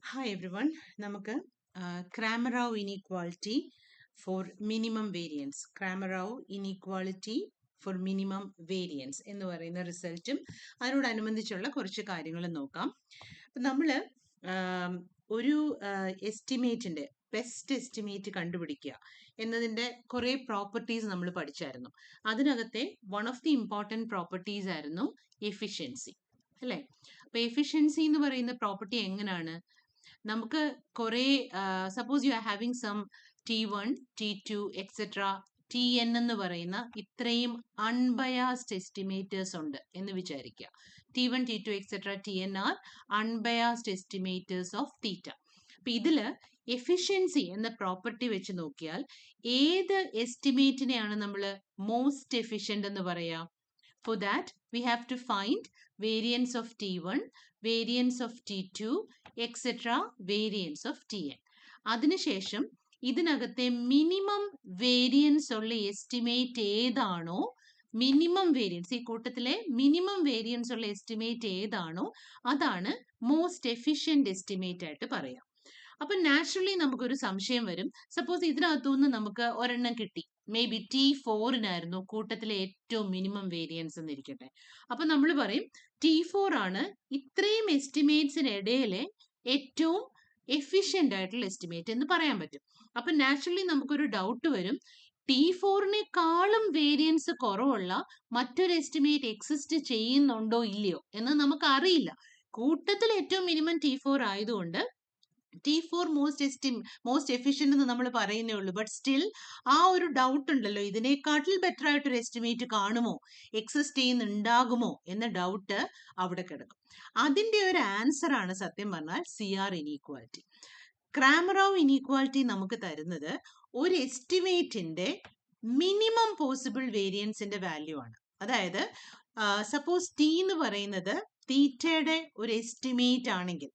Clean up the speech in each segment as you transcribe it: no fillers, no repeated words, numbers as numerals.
Hi everyone. നമുക്ക് Cramarov inequality for minimum variance. Cramarov inequality for minimum variance എന്ന് പറയുന്ന റിസൾട്ടും അതിനോടനുബന്ധിച്ചുള്ള കുറച്ച് കാര്യങ്ങളും നോക്കാം. അപ്പം നമ്മൾ ഒരു എസ്റ്റിമേറ്റിൻ്റെ ബെസ്റ്റ് എസ്റ്റിമേറ്റ് കണ്ടുപിടിക്കുക എന്നതിൻ്റെ കുറേ പ്രോപ്പർട്ടീസ് നമ്മൾ പഠിച്ചായിരുന്നു. അതിനകത്തെ one of the important properties ആയിരുന്നു എഫിഷ്യൻസി, അല്ലേ? അപ്പോൾ എഫിഷ്യൻസി എന്ന് പറയുന്ന പ്രോപ്പർട്ടി എങ്ങനെയാണ്? നമുക്ക് കുറേ suppose you are having some T1, T2 etcetera TN എന്ന് പറയുന്ന ഇത്രയും അൺബയാസ്ഡ് എസ്റ്റിമേറ്റേഴ്സ് ഉണ്ട് എന്ന് വിചാരിക്കുക. T1, T2 etcetera TN are unbiased estimators of theta. അപ്പം ഇതിൽ എഫിഷ്യൻസി എന്ന പ്രോപ്പർട്ടി വെച്ച് നോക്കിയാൽ ഏത് എസ്റ്റിമേറ്റിനെയാണ് നമ്മൾ മോസ്റ്റ് എഫിഷ്യൻ്റ് എന്ന് പറയുക? For that, we have to find variance of T1, variance of T2, etc. variance of Tn. അതിനുശേഷം ഇതിനകത്തെ മിനിമം വേരിയൻസ് ഉള്ള എസ്റ്റിമേറ്റ് ഏതാണോ, മിനിമം വേരിയൻസ്, ഈ കൂട്ടത്തിലെ മിനിമം വേരിയൻസ് ഉള്ള എസ്റ്റിമേറ്റ് ഏതാണോ അതാണ് മോസ്റ്റ് എഫിഷ്യൻ്റ് എസ്റ്റിമേറ്റ് ആയിട്ട് പറയാം. അപ്പം നാച്ചുറലി നമുക്കൊരു സംശയം വരും. സപ്പോസ് ഇതിനകത്തുനിന്ന് നമുക്ക് ഒരെണ്ണം കിട്ടി, മേ ബി T4 കൂട്ടത്തിലെ ഏറ്റവും മിനിമം വേരിയൻസ് എന്നിരിക്കട്ടെ. അപ്പം നമ്മൾ പറയും T4 ആണ് ഇത്രയും എസ്റ്റിമേറ്റ്സിനിടയിലെ ഏറ്റവും എഫിഷ്യൻ്റ് ആയിട്ടുള്ള എസ്റ്റിമേറ്റ് എന്ന് പറയാൻ പറ്റും. അപ്പം നാച്ചുറലി നമുക്കൊരു ഡൗട്ട് വരും, T4-നേക്കാളും വേരിയൻസ് കുറവുള്ള മറ്റൊരു എസ്റ്റിമേറ്റ് എക്സിസ്റ്റ് ചെയ്യുന്നുണ്ടോ ഇല്ലയോ എന്ന് നമുക്ക് അറിയില്ല. കൂട്ടത്തിൽ ഏറ്റവും മിനിമം T4 ആയതുകൊണ്ട് T4 മോസ്റ്റ് എഫിഷ്യൻ്റ് എന്ന് നമ്മൾ പറയുന്നേ ഉള്ളൂ. ബട്ട് സ്റ്റിൽ ആ ഒരു ഡൗട്ട് ഉണ്ടല്ലോ, ഇതിനേക്കാട്ടിൽ ബെറ്റർ ആയിട്ടൊരു എസ്റ്റിമേറ്റ് കാണുമോ, എക്സിസ്റ്റ് ചെയ്യുന്നുണ്ടാകുമോ എന്ന ഡൗട്ട് അവിടെ കിടക്കും. അതിൻ്റെ ഒരു ആൻസർ ആണ് സത്യം പറഞ്ഞാൽ CR ഇനീക്വാലിറ്റി. ക്രാമറോവ് ഇനീക്വാലിറ്റി നമുക്ക് തരുന്നത് ഒരു എസ്റ്റിമേറ്റിൻ്റെ മിനിമം പോസിബിൾ വേരിയൻസിൻ്റെ വാല്യൂ ആണ്. അതായത് സപ്പോസ് T എന്ന് പറയുന്നത് തീറ്റയുടെ ഒരു എസ്റ്റിമേറ്റ് ആണെങ്കിൽ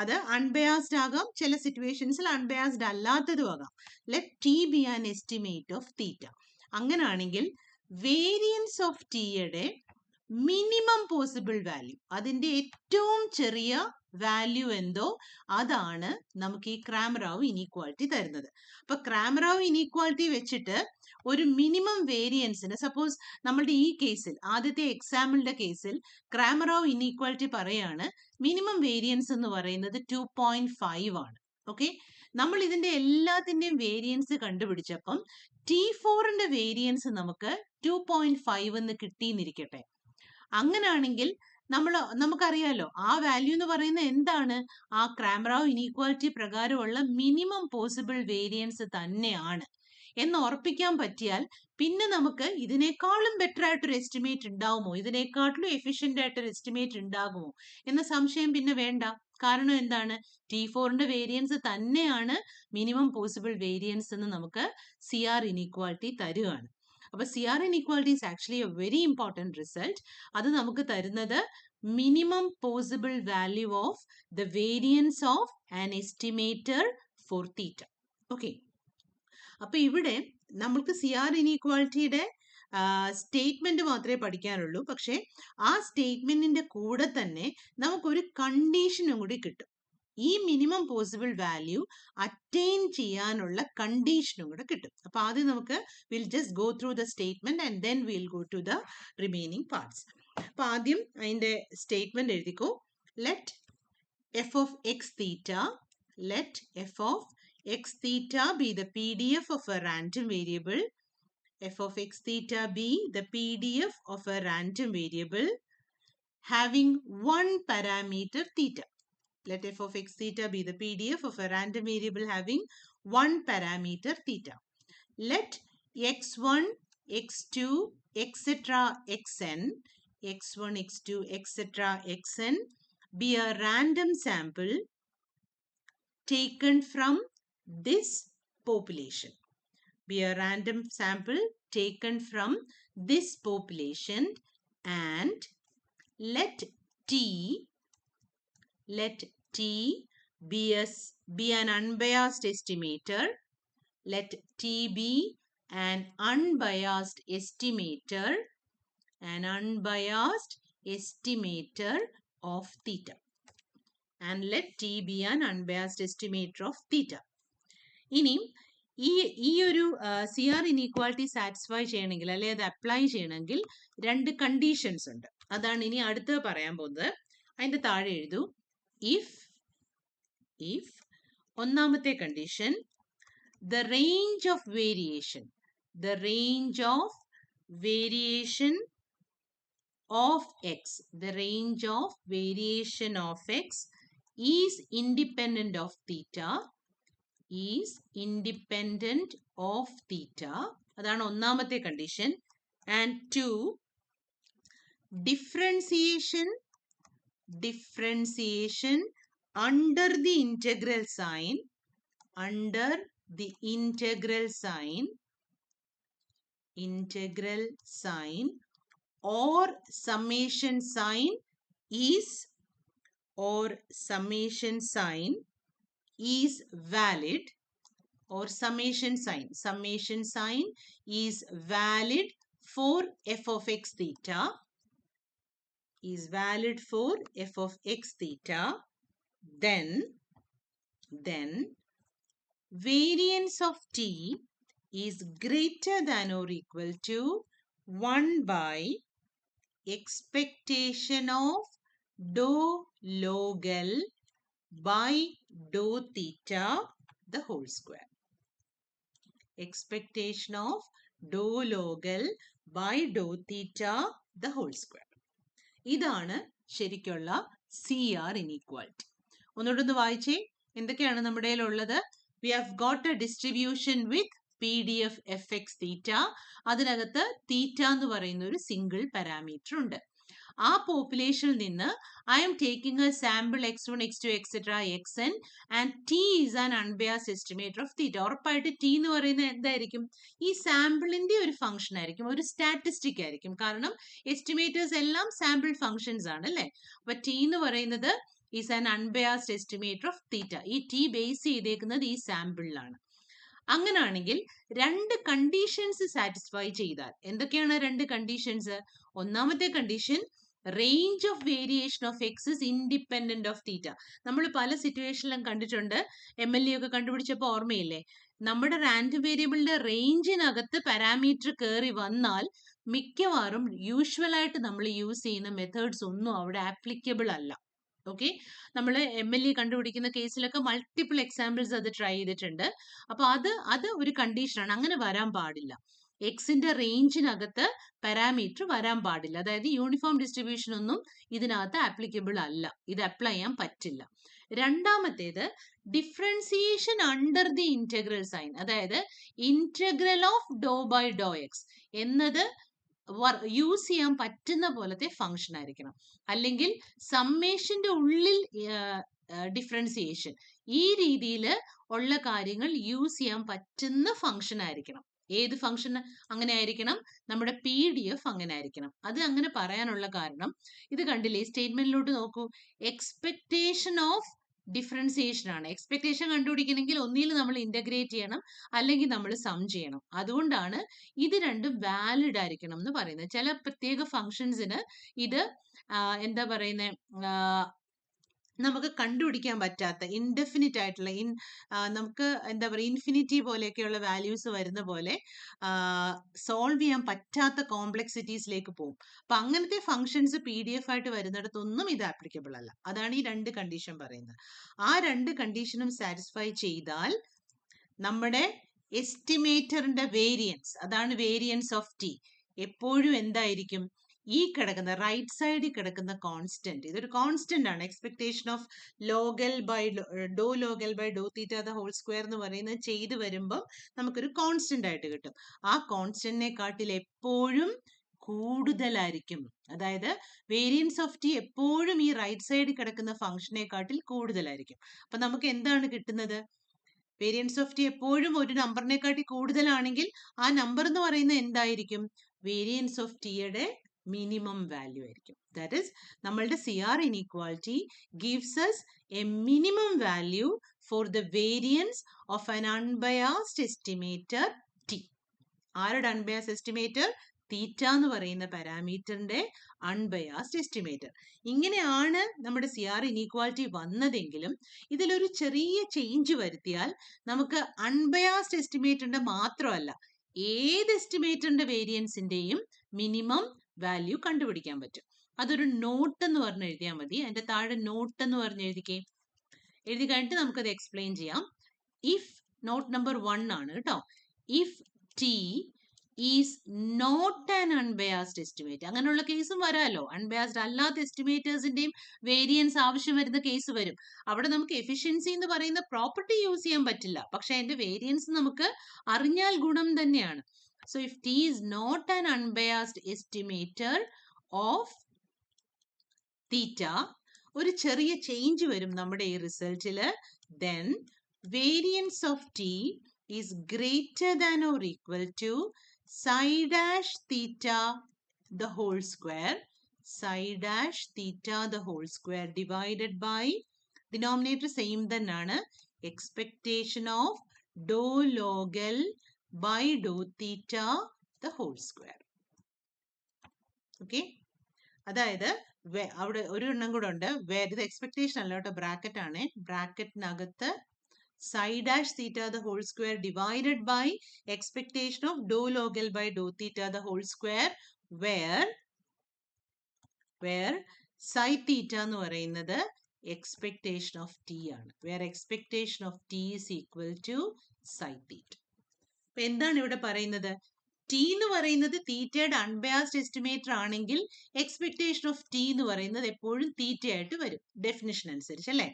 അത് അൺബയാസ്ഡ് ആകാം, ചില സിറ്റുവേഷൻസിൽ അൺബയാസ്ഡ് അല്ലാത്തതും ആകാം. Let T be an estimate of theta. അങ്ങനെയാണെങ്കിൽ വേരിയൻസ് ഓഫ് Tയുടെ മിനിമം പോസിബിൾ വാല്യൂ, അതിൻ്റെ ഏറ്റവും ചെറിയ വാല്യൂ എന്തോ അതാണ് നമുക്ക് ഈ ക്രാമറോവ് ഇനീക്വാലിറ്റി തരുന്നത്. അപ്പൊ ക്രാമറോവ് ഇനീക്വാലിറ്റി വെച്ചിട്ട് ഒരു മിനിമം വേരിയൻസിന്, സപ്പോസ് നമ്മളുടെ ഈ കേസിൽ ആദ്യത്തെ എക്സാമ്പിളിന്റെ കേസിൽ ക്രാമറോവ് ഇനീക്വാലിറ്റി പറയാണ് മിനിമം വേരിയൻസ് എന്ന് പറയുന്നത് 2.5 ആണ്. ഓക്കെ, നമ്മൾ ഇതിന്റെ എല്ലാത്തിന്റെയും വേരിയൻസ് കണ്ടുപിടിച്ചപ്പം T4-ന്റെ വേരിയൻസ് നമുക്ക് 2.5 എന്ന് കിട്ടിയെന്നിരിക്കട്ടെ. അങ്ങനാണെങ്കിൽ നമുക്കറിയാലോ ആ വാല്യൂ എന്ന് പറയുന്നത് എന്താണ്, ആ ക്രാമറോവ് ഇനീക്വാലിറ്റി പ്രകാരമുള്ള മിനിമം പോസിബിൾ വേരിയൻസ് തന്നെയാണ് എന്ന് ഉറപ്പിക്കാൻ പറ്റിയാൽ പിന്നെ നമുക്ക് ഇതിനേക്കാളും ബെറ്റർ ആയിട്ടൊരു എസ്റ്റിമേറ്റ് ഉണ്ടാവുമോ, ഇതിനേക്കാളും എഫിഷ്യൻ്റ് ആയിട്ടൊരു എസ്റ്റിമേറ്റ് ഉണ്ടാകുമോ എന്ന സംശയം പിന്നെ വേണ്ട. കാരണം എന്താണ്, T4-ന്റെ വേരിയൻസ് തന്നെയാണ് മിനിമം പോസിബിൾ വേരിയൻസ് എന്ന് നമുക്ക് CR ഇനീക്വാലിറ്റി തരുകയാണ്. അപ്പോൾ CR inequality is actually a very important result. അത് നമുക്ക് തരുന്നത് minimum possible value of the variance of an estimator for theta. Okay, അപ്പൊ ഇവിടെ നമ്മൾക്ക് CR ഇനീക്വാലിറ്റിയുടെ സ്റ്റേറ്റ്മെന്റ് മാത്രമേ പഠിക്കാനുള്ളൂ. പക്ഷേ ആ സ്റ്റേറ്റ്മെന്റിന്റെ കൂടെ തന്നെ നമുക്കൊരു കണ്ടീഷനും കൂടി കിട്ടും. ഈ മിനിമം പോസിബിൾ വാല്യൂ അറ്റൈൻ ചെയ്യാനുള്ള കണ്ടീഷനും കൂടെ കിട്ടും. അപ്പൊ ആദ്യം നമുക്ക് we'll just go through the statement and then we'll go to the remaining parts. അപ്പൊ ആദ്യം അതിന്റെ സ്റ്റേറ്റ്മെന്റ് എഴുതിക്കോ. Let f of x theta, let f of x theta be the PDF of a random variable, f of x theta be the PDF of a random variable having one parameter theta. Let f of x theta be the PDF of a random variable having one parameter theta. Let x1, x2, etc. xn, x1, x2, etc. xn be a random sample taken from this population. Be a random sample taken from this population, and let T be an unbiased estimator. Let T be an unbiased estimator, of theta. and let T be an unbiased estimator of theta. ഇനി ഈ ഒരു CR inequality satisfy ചെയ്യണമെങ്കിൽ അല്ലെ അത് apply ചെയ്യണമെങ്കിൽ രണ്ട് conditions ഉണ്ട്. അതാണ് ഇനി അടുത്ത് പറയാൻ പോകുന്നത്. അതിന്റെ താഴെ എഴുതൂ if ഒന്നാമത്തെ condition the range of variation of x is independent of theta അതാണ് ഒന്നാമത്തെ condition. and 2 differentiation under the integral sign or summation sign is valid, or summation sign is valid for f of x theta, then variance of t is greater than or equal to 1 by expectation of dou log L by dou theta the whole square. Expectation of dou log L by dou theta the whole square. ഇതാണ് ശരിക്കുള്ള CR inequality. ഒന്നുകൂടെ വായിച്ചേ, എന്തൊക്കെയാണ് നമ്മുടെ ഉള്ളത്? We have got a distribution with PDF fx theta. അതിനകത്ത് തീറ്റ എന്ന് പറയുന്ന ഒരു സിംഗിൾ പാരാമീറ്റർ ഉണ്ട്. ആ പോപ്പുലേഷനിൽ നിന്ന് I am taking a sample x1, x2, etc. xn and t is an unbiased estimator of theta. ഉറപ്പായിട്ട് t എന്ന് പറയുന്നത് എന്തായിരിക്കും? ഈ സാമ്പിളിന്റെ ഒരു ഫംഗ്ഷൻ ആയിരിക്കും, ഒരു സ്റ്റാറ്റിസ്റ്റിക് ആയിരിക്കും. കാരണം എസ്റ്റിമേറ്റേഴ്സ് എല്ലാം സാമ്പിൾ ഫംഗ്ഷൻസ് ആണ് അല്ലേ? അപ്പൊ t എന്ന് പറയുന്നത് is an unbiased estimator of theta. ഈ t ബേസ് ചെയ്തേക്കുന്നത് ഈ സാമ്പിളിലാണ്. അങ്ങനാണെങ്കിൽ രണ്ട് കണ്ടീഷൻസ് സാറ്റിസ്ഫൈ ചെയ്താൽ, എന്തൊക്കെയാണ് രണ്ട് കണ്ടീഷൻസ്? ഒന്നാമത്തെ condition range of variation of X is independent of തീറ്റ. നമ്മൾ പല സിറ്റുവേഷനിലും കണ്ടിട്ടുണ്ട്. MLE ഒക്കെ കണ്ടുപിടിച്ചപ്പോൾ ഓർമ്മയില്ലേ? നമ്മുടെ റാൻഡം വേരിയബിളിന്റെ റേഞ്ചിനകത്ത് പാരാമീറ്റർ കയറി വന്നാൽ മിക്കവാറും യൂഷ്വലായിട്ട് നമ്മൾ യൂസ് ചെയ്യുന്ന മെത്തേഡ്സ് ഒന്നും അവിടെ ആപ്ലിക്കബിൾ അല്ല. ഓക്കെ, നമ്മൾ MLE കണ്ടുപിടിക്കുന്ന കേസിലൊക്കെ മൾട്ടിപ്പിൾ എക്സാമ്പിൾസ് അത് ട്രൈ ചെയ്തിട്ടുണ്ട്. അപ്പൊ അത് ഒരു കണ്ടീഷനാണ്, അങ്ങനെ വരാൻ പാടില്ല. എക്സിന്റെ റേഞ്ചിനകത്ത് പാരാമീറ്റർ വരാൻ പാടില്ല. അതായത് യൂണിഫോം ഡിസ്ട്രിബ്യൂഷൻ ഒന്നും ഇതിനകത്ത് ആപ്ലിക്കബിൾ അല്ല, ഇത് അപ്ലൈ ചെയ്യാൻ പറ്റില്ല. രണ്ടാമത്തേത് differentiation under the integral sign, അതായത് integral of dou by dou x എന്നത് യൂസ് ചെയ്യാൻ പറ്റുന്ന പോലത്തെ ഫംഗ്ഷൻ ആയിരിക്കണം. അല്ലെങ്കിൽ സമ്മേഷന്റെ ഉള്ളിൽ ഡിഫറൻസിയേഷൻ, ഈ രീതിയിൽ ഉള്ള കാര്യങ്ങൾ യൂസ് ചെയ്യാൻ പറ്റുന്ന ഫംഗ്ഷൻ ആയിരിക്കണം. ഏത് ഫംഗ്ഷൻ അങ്ങനെ ആയിരിക്കണം? നമ്മുടെ PDF അങ്ങനെ ആയിരിക്കണം. അത് അങ്ങനെ പറയാനുള്ള കാരണം ഇത് കണ്ടില്ലേ, സ്റ്റേറ്റ്മെന്റിലോട്ട് നോക്കൂ. എക്സ്പെക്ടേഷൻ ഓഫ് ഡിഫറൻസിയേഷൻ ആണ്. എക്സ്പെക്ടേഷൻ കണ്ടുപിടിക്കണമെങ്കിൽ ഒന്നിൽ നമ്മൾ ഇന്റഗ്രേറ്റ് ചെയ്യണം, അല്ലെങ്കിൽ നമ്മൾ സം ചെയ്യണം. അതുകൊണ്ടാണ് ഇത് രണ്ടും വാലിഡ് ആയിരിക്കണം എന്ന് പറയുന്നത്. ചില പ്രത്യേക ഫംഗ്ഷൻസിന് ഇത് എന്താ പറയുന്നത്, നമുക്ക് കണ്ടുപിടിക്കാൻ പറ്റാത്ത ഇൻഡെഫിനിറ്റ് ആയിട്ടുള്ള നമുക്ക് എന്താ പറയുക ഇൻഫിനിറ്റി പോലെയൊക്കെയുള്ള വാല്യൂസ് വരുന്ന പോലെ സോൾവ് ചെയ്യാൻ പറ്റാത്ത കോംപ്ലക്സിറ്റീസിലേക്ക് പോകും. അപ്പൊ അങ്ങനത്തെ ഫംഗ്ഷൻസ് PDF ആയിട്ട് വരുന്നിടത്തൊന്നും ഇത് ആപ്ലിക്കബിൾ അല്ല. അതാണ് ഈ രണ്ട് കണ്ടീഷൻ പറയുന്നത്. ആ രണ്ട് കണ്ടീഷനും സാറ്റിസ്ഫൈ ചെയ്താൽ നമ്മുടെ എസ്റ്റിമേറ്ററിന്റെ വേരിയൻസ്, അതാണ് വേരിയൻസ് ഓഫ് ടി, എപ്പോഴും എന്തായിരിക്കും? ഈ കിടക്കുന്ന റൈറ്റ് സൈഡിൽ കിടക്കുന്ന കോൺസ്റ്റന്റ്, ഇതൊരു കോൺസ്റ്റന്റ് ആണ്. Expectation of log L by dou log L by Dr theta the whole square എന്ന് പറയുന്നത് ചെയ്ത് വരുമ്പോൾ നമുക്കൊരു കോൺസ്റ്റന്റ് ആയിട്ട് കിട്ടും. ആ കോൺസ്റ്റന്റിനെ കാട്ടിൽ എപ്പോഴും കൂടുതലായിരിക്കും. അതായത് വേരിയൻസ് ഓഫ് ടി എപ്പോഴും ഈ റൈറ്റ് സൈഡിൽ കിടക്കുന്ന ഫംഗ്ഷനെ കാട്ടിൽ കൂടുതലായിരിക്കും. അപ്പൊ നമുക്ക് എന്താണ് കിട്ടുന്നത്? വേരിയൻസ് ഓഫ് ടി എപ്പോഴും ഒരു നമ്പറിനെക്കാട്ടി കൂടുതലാണെങ്കിൽ ആ നമ്പർ എന്ന് പറയുന്നത് എന്തായിരിക്കും? വേരിയൻസ് ഓഫ് ടിയുടെ മിനിമം വാല്യൂ ആയിരിക്കും. ദാറ്റ് ഈസ് നമ്മളുടെ CR inequality gives us a minimum value for the variance of an unbiased estimator T. ആരുടെ അൺബയാസ്ഡ് എസ്റ്റിമേറ്റർ? തീറ്റ എന്ന് പറയുന്ന പാരാമീറ്ററിന്റെ അൺബയാസ്ഡ് എസ്റ്റിമേറ്റർ. ഇങ്ങനെയാണ് നമ്മുടെ CR ഇനീക്വാളിറ്റി വന്നതെങ്കിലും ഇതിലൊരു ചെറിയ ചേഞ്ച് വരുത്തിയാൽ നമുക്ക് അൺബയാസ്ഡ് എസ്റ്റിമേറ്ററിന്റെ മാത്രമല്ല ഏത് എസ്റ്റിമേറ്ററിന്റെ വേരിയൻസിന്റെയും മിനിമം വാല്യൂ കണ്ടുപിടിക്കാൻ പറ്റും. അതൊരു നോട്ട് എന്ന് പറഞ്ഞ് എഴുതിയാൽ മതി. അതിന്റെ താഴെ നോട്ട് എന്ന് പറഞ്ഞ് എഴുതിക്കേ. എഴുതി കഴിഞ്ഞിട്ട് നമുക്കത് എക്സ്പ്ലെയിൻ ചെയ്യാം. ഇഫ് നോട്ട് നമ്പർ 1 ആണ് കേട്ടോ. If T is not an unbiased estimate. അങ്ങനെയുള്ള കേസും വരാമല്ലോ. അൺബയാസ്ഡ് അല്ലാത്ത എസ്റ്റിമേറ്റേഴ്സിന്റെയും വേരിയൻസ് ആവശ്യം വരുന്ന കേസ് വരും. അവിടെ നമുക്ക് എഫിഷ്യൻസി എന്ന് പറയുന്ന പ്രോപ്പർട്ടി യൂസ് ചെയ്യാൻ പറ്റില്ല. പക്ഷെ അതിന്റെ വേരിയൻസ് നമുക്ക് അറിഞ്ഞാൽ ഗുണം തന്നെയാണ്. So if T is not an unbiased estimator of theta, ഒരു ചെറിയ ചേഞ്ച് വരും നമ്മുടെ ഈ റിസൾട്ടില്. Then variance of T is greater than or equal to psi dash theta the whole square, psi dash theta the whole square divided by denominator same തന്നെയാണ് expectation of dou log L by dou theta the whole square. Okay, അതായത് അവിടെ ഒരു എണ്ണം കൂടെ ഉണ്ട്. ഇത് expectation അല്ല കേട്ടോ, ബ്രാക്കറ്റ് ആണ്. ബ്രാക്കറ്റിനകത്ത് psi dash theta the whole square divided by expectation of dou log L by dou theta the whole square, where psi theta എന്ന് പറയുന്നത് expectation of t ആണ്. where expectation of t is equal to psi theta. അപ്പൊ എന്താണ് ഇവിടെ പറയുന്നത്? T എന്ന് പറയുന്നത് തീറ്റയുടെ അൺബയാസ്ഡ് എസ്റ്റിമേറ്റർ ആണെങ്കിൽ എക്സ്പെക്ടേഷൻ ഓഫ് ടി എന്ന് പറയുന്നത് എപ്പോഴും തീറ്റയായിട്ട് വരും, ഡെഫിനിഷൻ അനുസരിച്ച് അല്ലേ.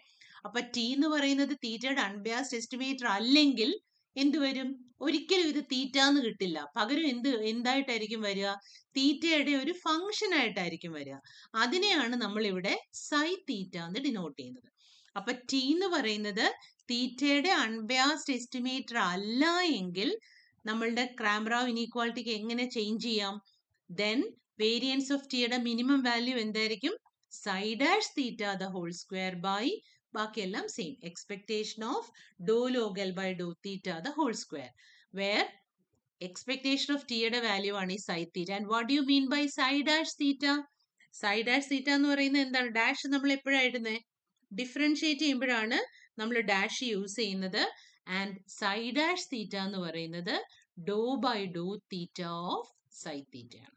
അപ്പൊ ടി എന്ന് പറയുന്നത് തീറ്റയുടെ അൺബയാസ്ഡ് എസ്റ്റിമേറ്റർ അല്ലെങ്കിൽ എന്ത് വരും? ഒരിക്കലും ഇത് തീറ്റ എന്ന് കിട്ടില്ല. പകരം എന്തായിട്ടായിരിക്കും വരിക? തീറ്റയുടെ ഒരു ഫംഗ്ഷൻ ആയിട്ടായിരിക്കും വരിക. അതിനെയാണ് നമ്മൾ ഇവിടെ സൈ തീറ്റ എന്ന് ഡിനോട്ട് ചെയ്യുന്നത്. അപ്പൊ ടി എന്ന് പറയുന്നത് തീറ്റയുടെ അൺബയാസ്ഡ് എസ്റ്റിമേറ്റർ അല്ല എങ്കിൽ നമ്മളുടെ ക്രാമറാവ് ഇനീക്വാളിറ്റിക്ക് എങ്ങനെ ചേഞ്ച് ചെയ്യാം? ദെൻ വേരിയൻസ് ഓഫ് ടിയുടെ മിനിമം വാല്യൂ എന്തായിരിക്കും? psi dash theta the whole square by ബാക്കിയെല്ലാം same, expectation of Dr log L by Dr theta the whole square, where expectation of ടിയുടെ വാല്യൂ ആണ് ഈ psi theta. And what do you mean by psi dash theta? Psi dash theta എന്ന് പറയുന്നത് എന്താണ്? Dash നമ്മൾ എപ്പോഴാണ് ഇടുന്നത്? Differentiate ചെയ്യുമ്പോഴാണ് നമ്മൾ ഡാഷ് യൂസ് ചെയ്യുന്നത്. ആൻഡ് സൈ ഡാഷ് തീറ്റ എന്ന് പറയുന്നത് ഡോ ബൈ ഡോ തീറ്റ ഓഫ് സൈ തീറ്റ ആണ്.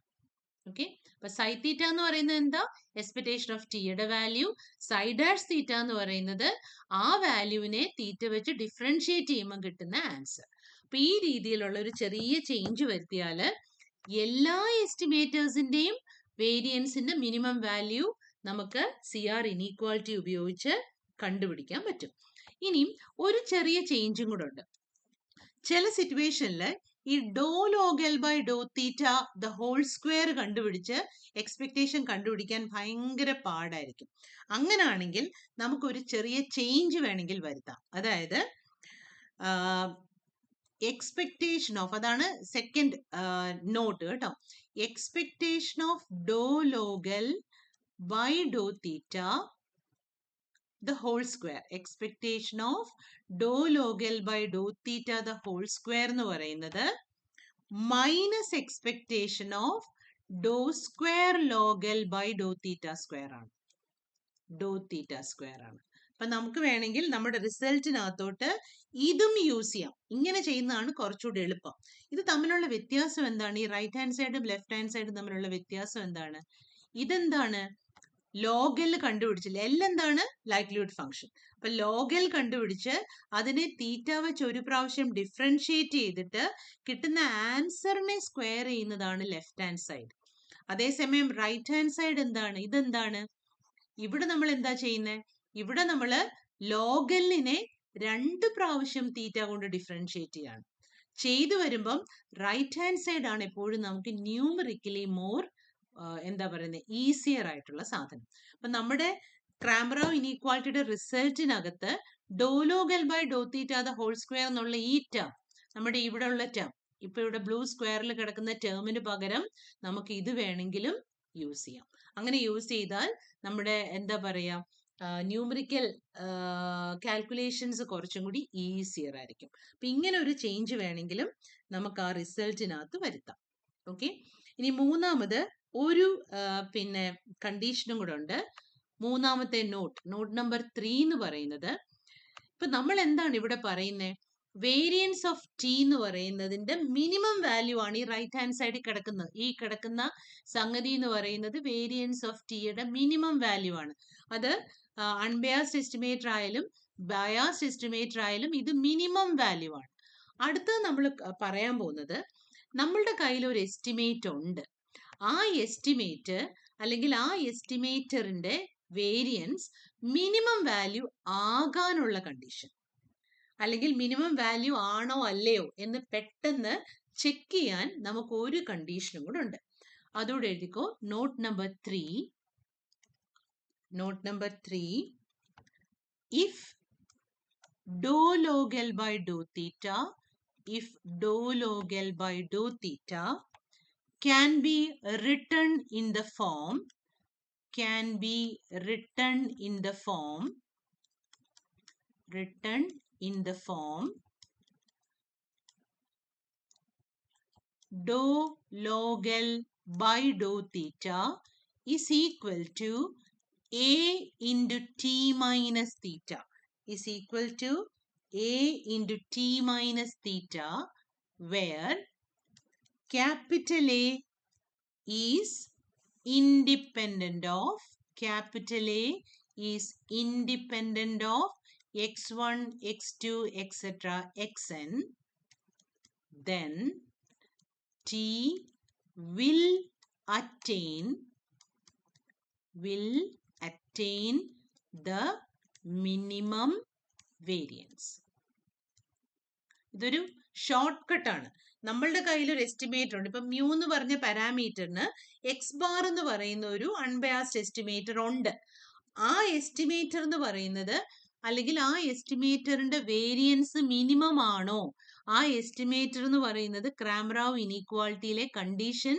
ഓക്കെ, അപ്പൊ സൈ തീറ്റ എന്ന് പറയുന്നത് എന്താ? എക്സ്പെക്ടേഷൻ ഓഫ് ടിയുടെ വാല്യൂ. സൈ ഡാഷ് തീറ്റ എന്ന് പറയുന്നത് ആ വാല്യൂവിനെ തീറ്റ വെച്ച് ഡിഫറൻഷിയേറ്റ് ചെയ്യുമ്പോൾ കിട്ടുന്ന ആൻസർ. അപ്പൊ ഈ രീതിയിലുള്ള ഒരു ചെറിയ ചേഞ്ച് വരുത്തിയാൽ എല്ലാ എസ്റ്റിമേറ്റേഴ്സിന്റെയും വേരിയൻസിന്റെ മിനിമം വാല്യൂ നമുക്ക് CR ഇനീക്വാളിറ്റി ഉപയോഗിച്ച് കണ്ടുപിടിക്കാൻ പറ്റും. ഇനിയും ഒരു ചെറിയ ചേഞ്ചും കൂടെ ഉണ്ട്. ചില സിറ്റുവേഷനിൽ ഈ dou log L by Dr theta the whole square കണ്ടുപിടിച്ച് എക്സ്പെക്ടേഷൻ കണ്ടുപിടിക്കാൻ ഭയങ്കര പാടായിരിക്കും. അങ്ങനാണെങ്കിൽ നമുക്കൊരു ചെറിയ ചേഞ്ച് വേണമെങ്കിൽ വരുത്താം. അതായത് എക്സ്പെക്ടേഷൻ ഓഫ്, അതാണ് സെക്കൻഡ് നോട്ട് കേട്ടോ, expectation of Dr log L by Dr theta the whole square, expectation of dou log L by dou theta the whole square എന്ന് പറയുന്നത് minus expectation of Dr square log L by Dr theta square ആണ്. Do theta square ആണ്. അപ്പൊ നമുക്ക് വേണമെങ്കിൽ നമ്മുടെ റിസൾട്ടിനകത്തോട്ട് ഇതും use ചെയ്യാം. ഇങ്ങനെ ചെയ്യുന്നതാണ് കുറച്ചുകൂടി എളുപ്പം. ഇത് തമ്മിലുള്ള വ്യത്യാസം എന്താണ്? ഈ റൈറ്റ് ഹാൻഡ് സൈഡും ലെഫ്റ്റ് ഹാൻഡ് സൈഡും തമ്മിലുള്ള വ്യത്യാസം എന്താണ്? ഇതെന്താണ്? ലോഗ് എൽ കണ്ടുപിടിച്ചില്ല. എൽ എന്താണ്? Likelihood function. അപ്പൊ ലോഗ് എൽ കണ്ടുപിടിച്ച് അതിനെ തീറ്റ വെച്ച് ഒരു പ്രാവശ്യം ഡിഫറൻഷിയേറ്റ് ചെയ്തിട്ട് കിട്ടുന്ന ആൻസറിനെ സ്ക്വയർ ചെയ്യുന്നതാണ് ലെഫ്റ്റ് ഹാൻഡ് സൈഡ്. അതേസമയം റൈറ്റ് ഹാൻഡ് സൈഡ് എന്താണ്? ഇതെന്താണ്? ഇവിടെ നമ്മൾ എന്താ ചെയ്യുന്നത്? ഇവിടെ നമ്മൾ ലോഗ് എല്ലിനെ 2 പ്രാവശ്യം തീറ്റ കൊണ്ട് ഡിഫറൻഷിയേറ്റ് ചെയ്യാണ്. ചെയ്തു വരുമ്പം റൈറ്റ് ഹാൻഡ് സൈഡ് ആണ് എപ്പോഴും നമുക്ക് ന്യൂമറിക്കലി മോർ എന്താ പറയുന്നത്, ഈസിയർ ആയിട്ടുള്ള സാധനം. അപ്പൊ നമ്മുടെ ക്രാമറാവ് ഇനീക്വാളിറ്റിയുടെ റിസൾട്ടിനകത്ത് ഡോ log L by Dr theta the whole square എന്നുള്ള ഈ ടേം, നമ്മുടെ ഇവിടെ ഉള്ള ടേം, ഇപ്പൊ ഇവിടെ ബ്ലൂ സ്ക്വയറിൽ കിടക്കുന്ന ടേമിന് പകരം നമുക്ക് ഇത് വേണമെങ്കിലും യൂസ് ചെയ്യാം. അങ്ങനെ യൂസ് ചെയ്താൽ നമ്മുടെ എന്താ പറയാ ന്യൂമറിക്കൽ കാൽക്കുലേഷൻസ് കുറച്ചും കൂടി ഈസിയർ ആയിരിക്കും. അപ്പൊ ഇങ്ങനെ ഒരു ചേഞ്ച് വേണമെങ്കിലും നമുക്ക് ആ റിസൾട്ടിനകത്ത് വരുത്താം. ഓക്കെ, ഇനി മൂന്നാമത് ഒരു പിന്നെ കണ്ടീഷനും കൂടെ ഉണ്ട്. മൂന്നാമത്തെ നോട്ട് നമ്പർ 3 എന്ന് പറയുന്നത്, ഇപ്പൊ നമ്മൾ എന്താണ് ഇവിടെ പറയുന്നത്? വേരിയൻസ് ഓഫ് ടി എന്ന് പറയുന്നതിന്റെ മിനിമം വാല്യൂ ആണ് ഈ റൈറ്റ് ഹാൻഡ് സൈഡിൽ കിടക്കുന്നത്. ഈ കിടക്കുന്ന സംഗതി എന്ന് പറയുന്നത് വേരിയൻസ് ഓഫ് ടിയുടെ മിനിമം വാല്യൂ ആണ്. അത് അൺബയാസ്ഡ് എസ്റ്റിമേറ്റർ ആയാലും ബയാസ്ഡ് എസ്റ്റിമേറ്റർ ആയാലും ഇത് മിനിമം വാല്യൂ ആണ്. അടുത്തത് നമ്മൾ പറയാൻ പോകുന്നത്, നമ്മളുടെ കയ്യിൽ ഒരു എസ്റ്റിമേറ്റ് ഉണ്ട്. ആ എസ്റ്റിമേറ്റ് അല്ലെങ്കിൽ ആ എസ്റ്റിമേറ്ററിന്റെ വേരിയൻസ് മിനിമം വാല്യൂ ആകാനുള്ള കണ്ടീഷൻ, അല്ലെങ്കിൽ മിനിമം വാല്യൂ ആണോ അല്ലയോ എന്ന് പെട്ടെന്ന് ചെക്ക് ചെയ്യാൻ നമുക്ക് ഒരു കണ്ടീഷനും കൂടെ ഉണ്ട്. അതോടെ എഴുതിക്കോ. Note number 3, if dou log L by dou theta, if dou log L by dou theta can be written in the form, dou log L by dou theta is equal to A into T minus theta, is equal to A into T minus theta, where capital A is independent of, x1, x2, etc. xn, then T will attain the minimum variance. ഇതൊരു short cut ആണ്. നമ്മളുടെ കയ്യിൽ ഒരു estimator ഉണ്ട്. ഇപ്പം mu എന്ന് പറഞ്ഞ പാരാമീറ്ററിന് X bar എന്ന് പറയുന്ന ഒരു അൺബയാസ്ഡ് എസ്റ്റിമേറ്റർ ഉണ്ട്. ആ എസ്റ്റിമേറ്റർ എന്ന് പറയുന്നത്, അല്ലെങ്കിൽ ആ എസ്റ്റിമേറ്ററിന്റെ വേരിയൻസ് മിനിമം ആണോ, ആ എസ്റ്റിമേറ്റർ എന്ന് പറയുന്നത് ക്രാമറാവ് ഇനീക്വാളിറ്റിയിലെ കണ്ടീഷൻ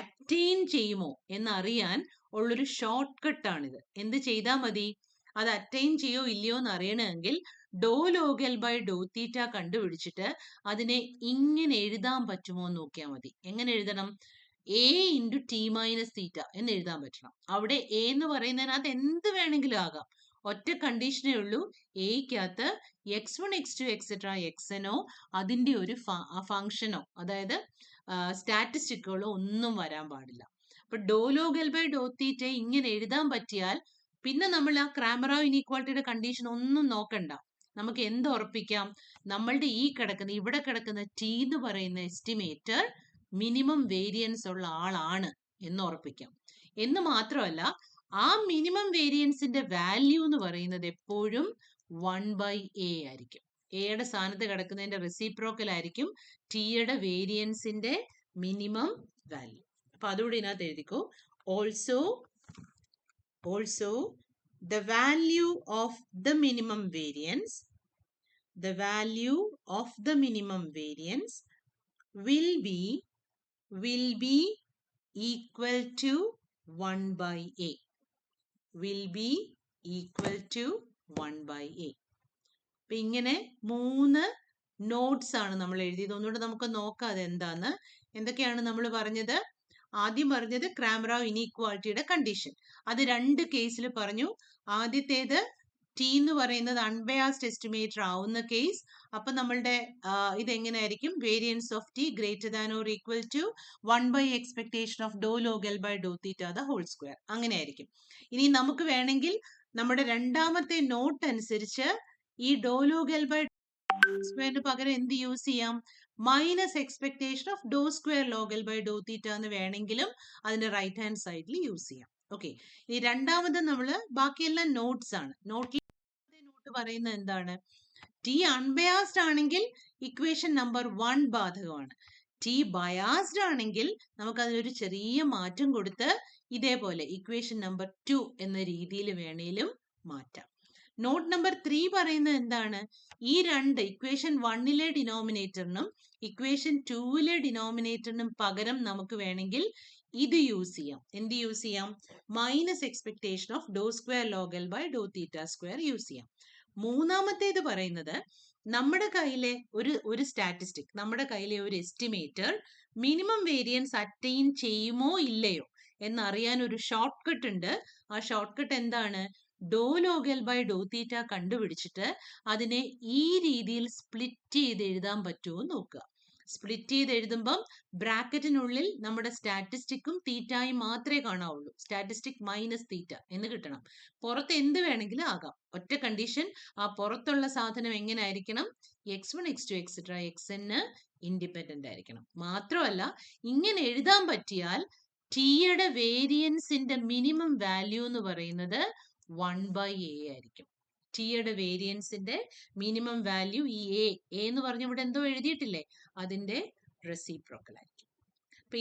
അറ്റൈൻ ചെയ്യുമോ എന്നറിയാൻ ഉള്ളൊരു ഷോർട്ട് കട്ടാണിത്. എന്ത് ചെയ്താൽ മതി? അത് അറ്റൈൻ ചെയ്യോ ഇല്ലയോ എന്ന് അറിയണമെങ്കിൽ ഡോ ലോഗ് എൽ ബൈ ഡോ തീറ്റ കണ്ടുപിടിച്ചിട്ട് അതിനെ ഇങ്ങനെ എഴുതാൻ പറ്റുമോ എന്ന് നോക്കിയാൽ മതി. എങ്ങനെ എഴുതണം? A into T minus theta എന്ന് എഴുതാൻ പറ്റണം. അവിടെ എ എന്ന് പറയുന്നതിനകത്ത് എന്ത് വേണമെങ്കിലും ആകാം. ഒറ്റ കണ്ടീഷനേ ഉള്ളൂ, എയ്ക്കകത്ത് x1, x2, എക്സെട്ര xnോ അതിൻ്റെ ഒരു ഫംഗ്ഷനോ അതായത് സ്റ്റാറ്റിസ്റ്റിക്കുകളോ ഒന്നും വരാൻ പാടില്ല. അപ്പൊ ഡോ ലോഗ് എൽ ബൈ ഡോ തീറ്റ ഇങ്ങനെ എഴുതാൻ പറ്റിയാൽ പിന്നെ നമ്മൾ ആ ക്രാമറാവ് ഇനീക്വാളിറ്റിയുടെ കണ്ടീഷൻ ഒന്നും നോക്കണ്ട. നമുക്ക് എന്ത് ഉറപ്പിക്കാം? നമ്മളുടെ ഇവിടെ കിടക്കുന്ന ടി എന്ന് പറയുന്ന എസ്റ്റിമേറ്റർ മിനിമം വേരിയൻസ് ഉള്ള ആളാണ് എന്ന് ഉറപ്പിക്കാം. എന്ന് മാത്രമല്ല, ആ മിനിമം വേരിയൻസിന്റെ വാല്യൂ എന്ന് പറയുന്നത് എപ്പോഴും 1/a ആയിരിക്കും. എയുടെ സ്ഥാനത്ത് കിടക്കുന്നതിന്റെ റെസിപ്രോക്കൽ ആയിരിക്കും ടിയുടെ വേരിയൻസിന്റെ മിനിമം വാല്യൂ. അപ്പൊ അതുകൂടി ഇതിനകത്ത് എഴുതിക്കോ. Also the value of the minimum variance, will be equal to 1/a, അപ്പൊ ഇങ്ങനെ 3 നോട്ട്സ് ആണ് നമ്മൾ എഴുതിയത്. ഒന്നുകൂടെ നമുക്ക് നോക്കാം അതെന്താന്ന്. എന്തൊക്കെയാണ് നമ്മൾ പറഞ്ഞത്? ആദ്യം പറഞ്ഞത് ക്രാമറാവ് ഇനീക്വാളിറ്റിയുടെ കണ്ടീഷൻ. അത് 2 കേസിൽ പറഞ്ഞു. ആദ്യത്തേത് ടി എന്ന് പറയുന്നത് അൺബയാസ്ഡ് എസ്റ്റിമേറ്റർ ആവുന്ന കേസ്. അപ്പൊ നമ്മളുടെ ഇതെങ്ങനെയായിരിക്കും? Variance of T greater than or equal to 1/, expectation of Dr log L by Dr theta the whole square, അങ്ങനെ ആയിരിക്കും. ഇനി നമുക്ക് വേണമെങ്കിൽ നമ്മുടെ രണ്ടാമത്തെ നോട്ട് അനുസരിച്ച് ഈ ഡോ ലോഗ് എൽ ബൈ സ്ക്വയറിന് പകരം എന്ത് യൂസ് ചെയ്യാം? Minus expectation of Dr square log L by Dr theta എന്ന് വേണമെങ്കിലും അതിന്റെ റൈറ്റ് ഹാൻഡ് സൈഡിൽ യൂസ് ചെയ്യാം. ഓക്കെ, ഇനി രണ്ടാമത് നമ്മള് ബാക്കിയെല്ലാം നോട്ട്സ് ആണ്. നോട്ട് പറയുന്നത് എന്താണ്? ടി അൺബയാസ്ഡ് ആണെങ്കിൽ ഇക്വേഷൻ നമ്പർ 1 ബാധകമാണ്. ടി ബയാസ്ഡ് ആണെങ്കിൽ നമുക്ക് അതിനൊരു ചെറിയ മാറ്റം കൊടുത്ത് ഇതേപോലെ ഇക്വേഷൻ നമ്പർ 2 എന്ന രീതിയിൽ വേണേലും മാറ്റാം. നോട്ട് നമ്പർ 3 പറയുന്നത് എന്താണ്? ഈ രണ്ട് ഇക്വേഷൻ 1ലെ ഡിനോമിനേറ്ററിനും ഇക്വേഷൻ 2ലെ ഡിനോമിനേറ്ററിനും പകരം നമുക്ക് വേണമെങ്കിൽ ഇത് യൂസ് ചെയ്യാം. എന്ത് യൂസ് ചെയ്യാം? Minus expectation of Dr square log L by Dr theta square use ചെയ്യാം. മൂന്നാമത്തേത് പറയുന്നത് നമ്മുടെ കയ്യിലെ ഒരു സ്റ്റാറ്റിസ്റ്റിക്, നമ്മുടെ കയ്യിലെ ഒരു എസ്റ്റിമേറ്റർ മിനിമം വേരിയൻസ് അറ്റൈൻ ചെയ്യുമോ ഇല്ലയോ എന്നറിയാൻ ഒരു ഷോർട്ട് കട്ട് ഉണ്ട്. ആ ഷോർട്ട് കട്ട് എന്താണ്? ഡോ ലോഗൽ ബൈ ഡോ തീറ്റ കണ്ടുപിടിച്ചിട്ട് അതിനെ ഈ രീതിയിൽ സ്പ്ലിറ്റ് ചെയ്ത് എഴുതാൻ പറ്റുമോ നോക്കുക. സ്പ്ലിറ്റ് ചെയ്ത് എഴുതുമ്പം ബ്രാക്കറ്റിനുള്ളിൽ നമ്മുടെ സ്റ്റാറ്റിസ്റ്റിക്കും തീറ്റായും മാത്രമേ കാണാവുള്ളൂ. സ്റ്റാറ്റിസ്റ്റിക് മൈനസ് തീറ്റ എന്ന് കിട്ടണം. പുറത്ത് എന്ത് വേണമെങ്കിലും ആകാം. ഒറ്റ കണ്ടീഷൻ, ആ പുറത്തുള്ള സാധനം എങ്ങനെ ആയിരിക്കണം? x1 x2 etcetera xn independent ആയിരിക്കണം. മാത്രമല്ല ഇങ്ങനെ എഴുതാൻ പറ്റിയാൽ ടിയുടെ വേരിയൻസിന്റെ മിനിമം വാല്യൂ എന്ന് പറയുന്നത് 1/a ആയിരിക്കും. ടിയുടെ വേരിയൻസിന്റെ മിനിമം വാല്യൂ ഈ എ എന്ന് പറഞ്ഞ ഇവിടെ എന്തോ എഴുതിയിട്ടില്ലേ, അതിന്റെ റെസിപ്രോക്കൽ ആയിരിക്കും. അപ്പൊ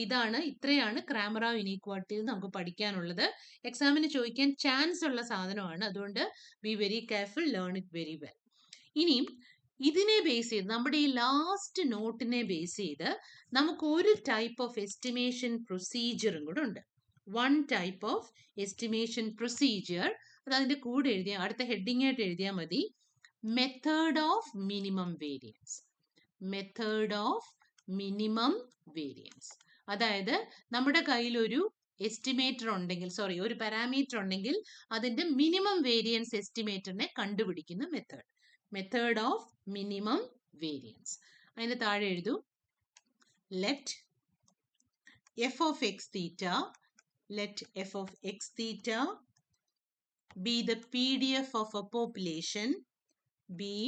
ഇത്രയാണ് ക്രാമറാവ് ഇനീക്വാളിറ്റിയിൽ നമുക്ക് പഠിക്കാനുള്ളത്. എക്സാമിന് ചോദിക്കാൻ ചാൻസ് ഉള്ള സാധനമാണ്, അതുകൊണ്ട് be very careful, learn it very well. ഇനിയും ഇതിനെ ബേസ് ചെയ്ത്, നമ്മുടെ ഈ ലാസ്റ്റ് നോട്ടിനെ ബേസ് ചെയ്ത് നമുക്ക് ഒരു ടൈപ്പ് ഓഫ് എസ്റ്റിമേഷൻ പ്രൊസീജിയറും കൂടെ ഉണ്ട്. One type of estimation procedure, അത് അതിന്റെ കൂടെ എഴുതിയ അടുത്ത ഹെഡിങ് ആയിട്ട് എഴുതിയാൽ മതി, method of minimum variance. Method of minimum variance. അതായത് നമ്മുടെ കയ്യിൽ ഒരു എസ്റ്റിമേറ്റർ ഉണ്ടെങ്കിൽ, ഒരു പാരാമീറ്റർ ഉണ്ടെങ്കിൽ അതിന്റെ മിനിമം വേരിയൻസ് എസ്റ്റിമേറ്ററിനെ കണ്ടുപിടിക്കുന്ന method. Method of minimum variance. അതിന് താഴെ എഴുതൂ, let f of x theta, let f of x theta be the PDF of a population, be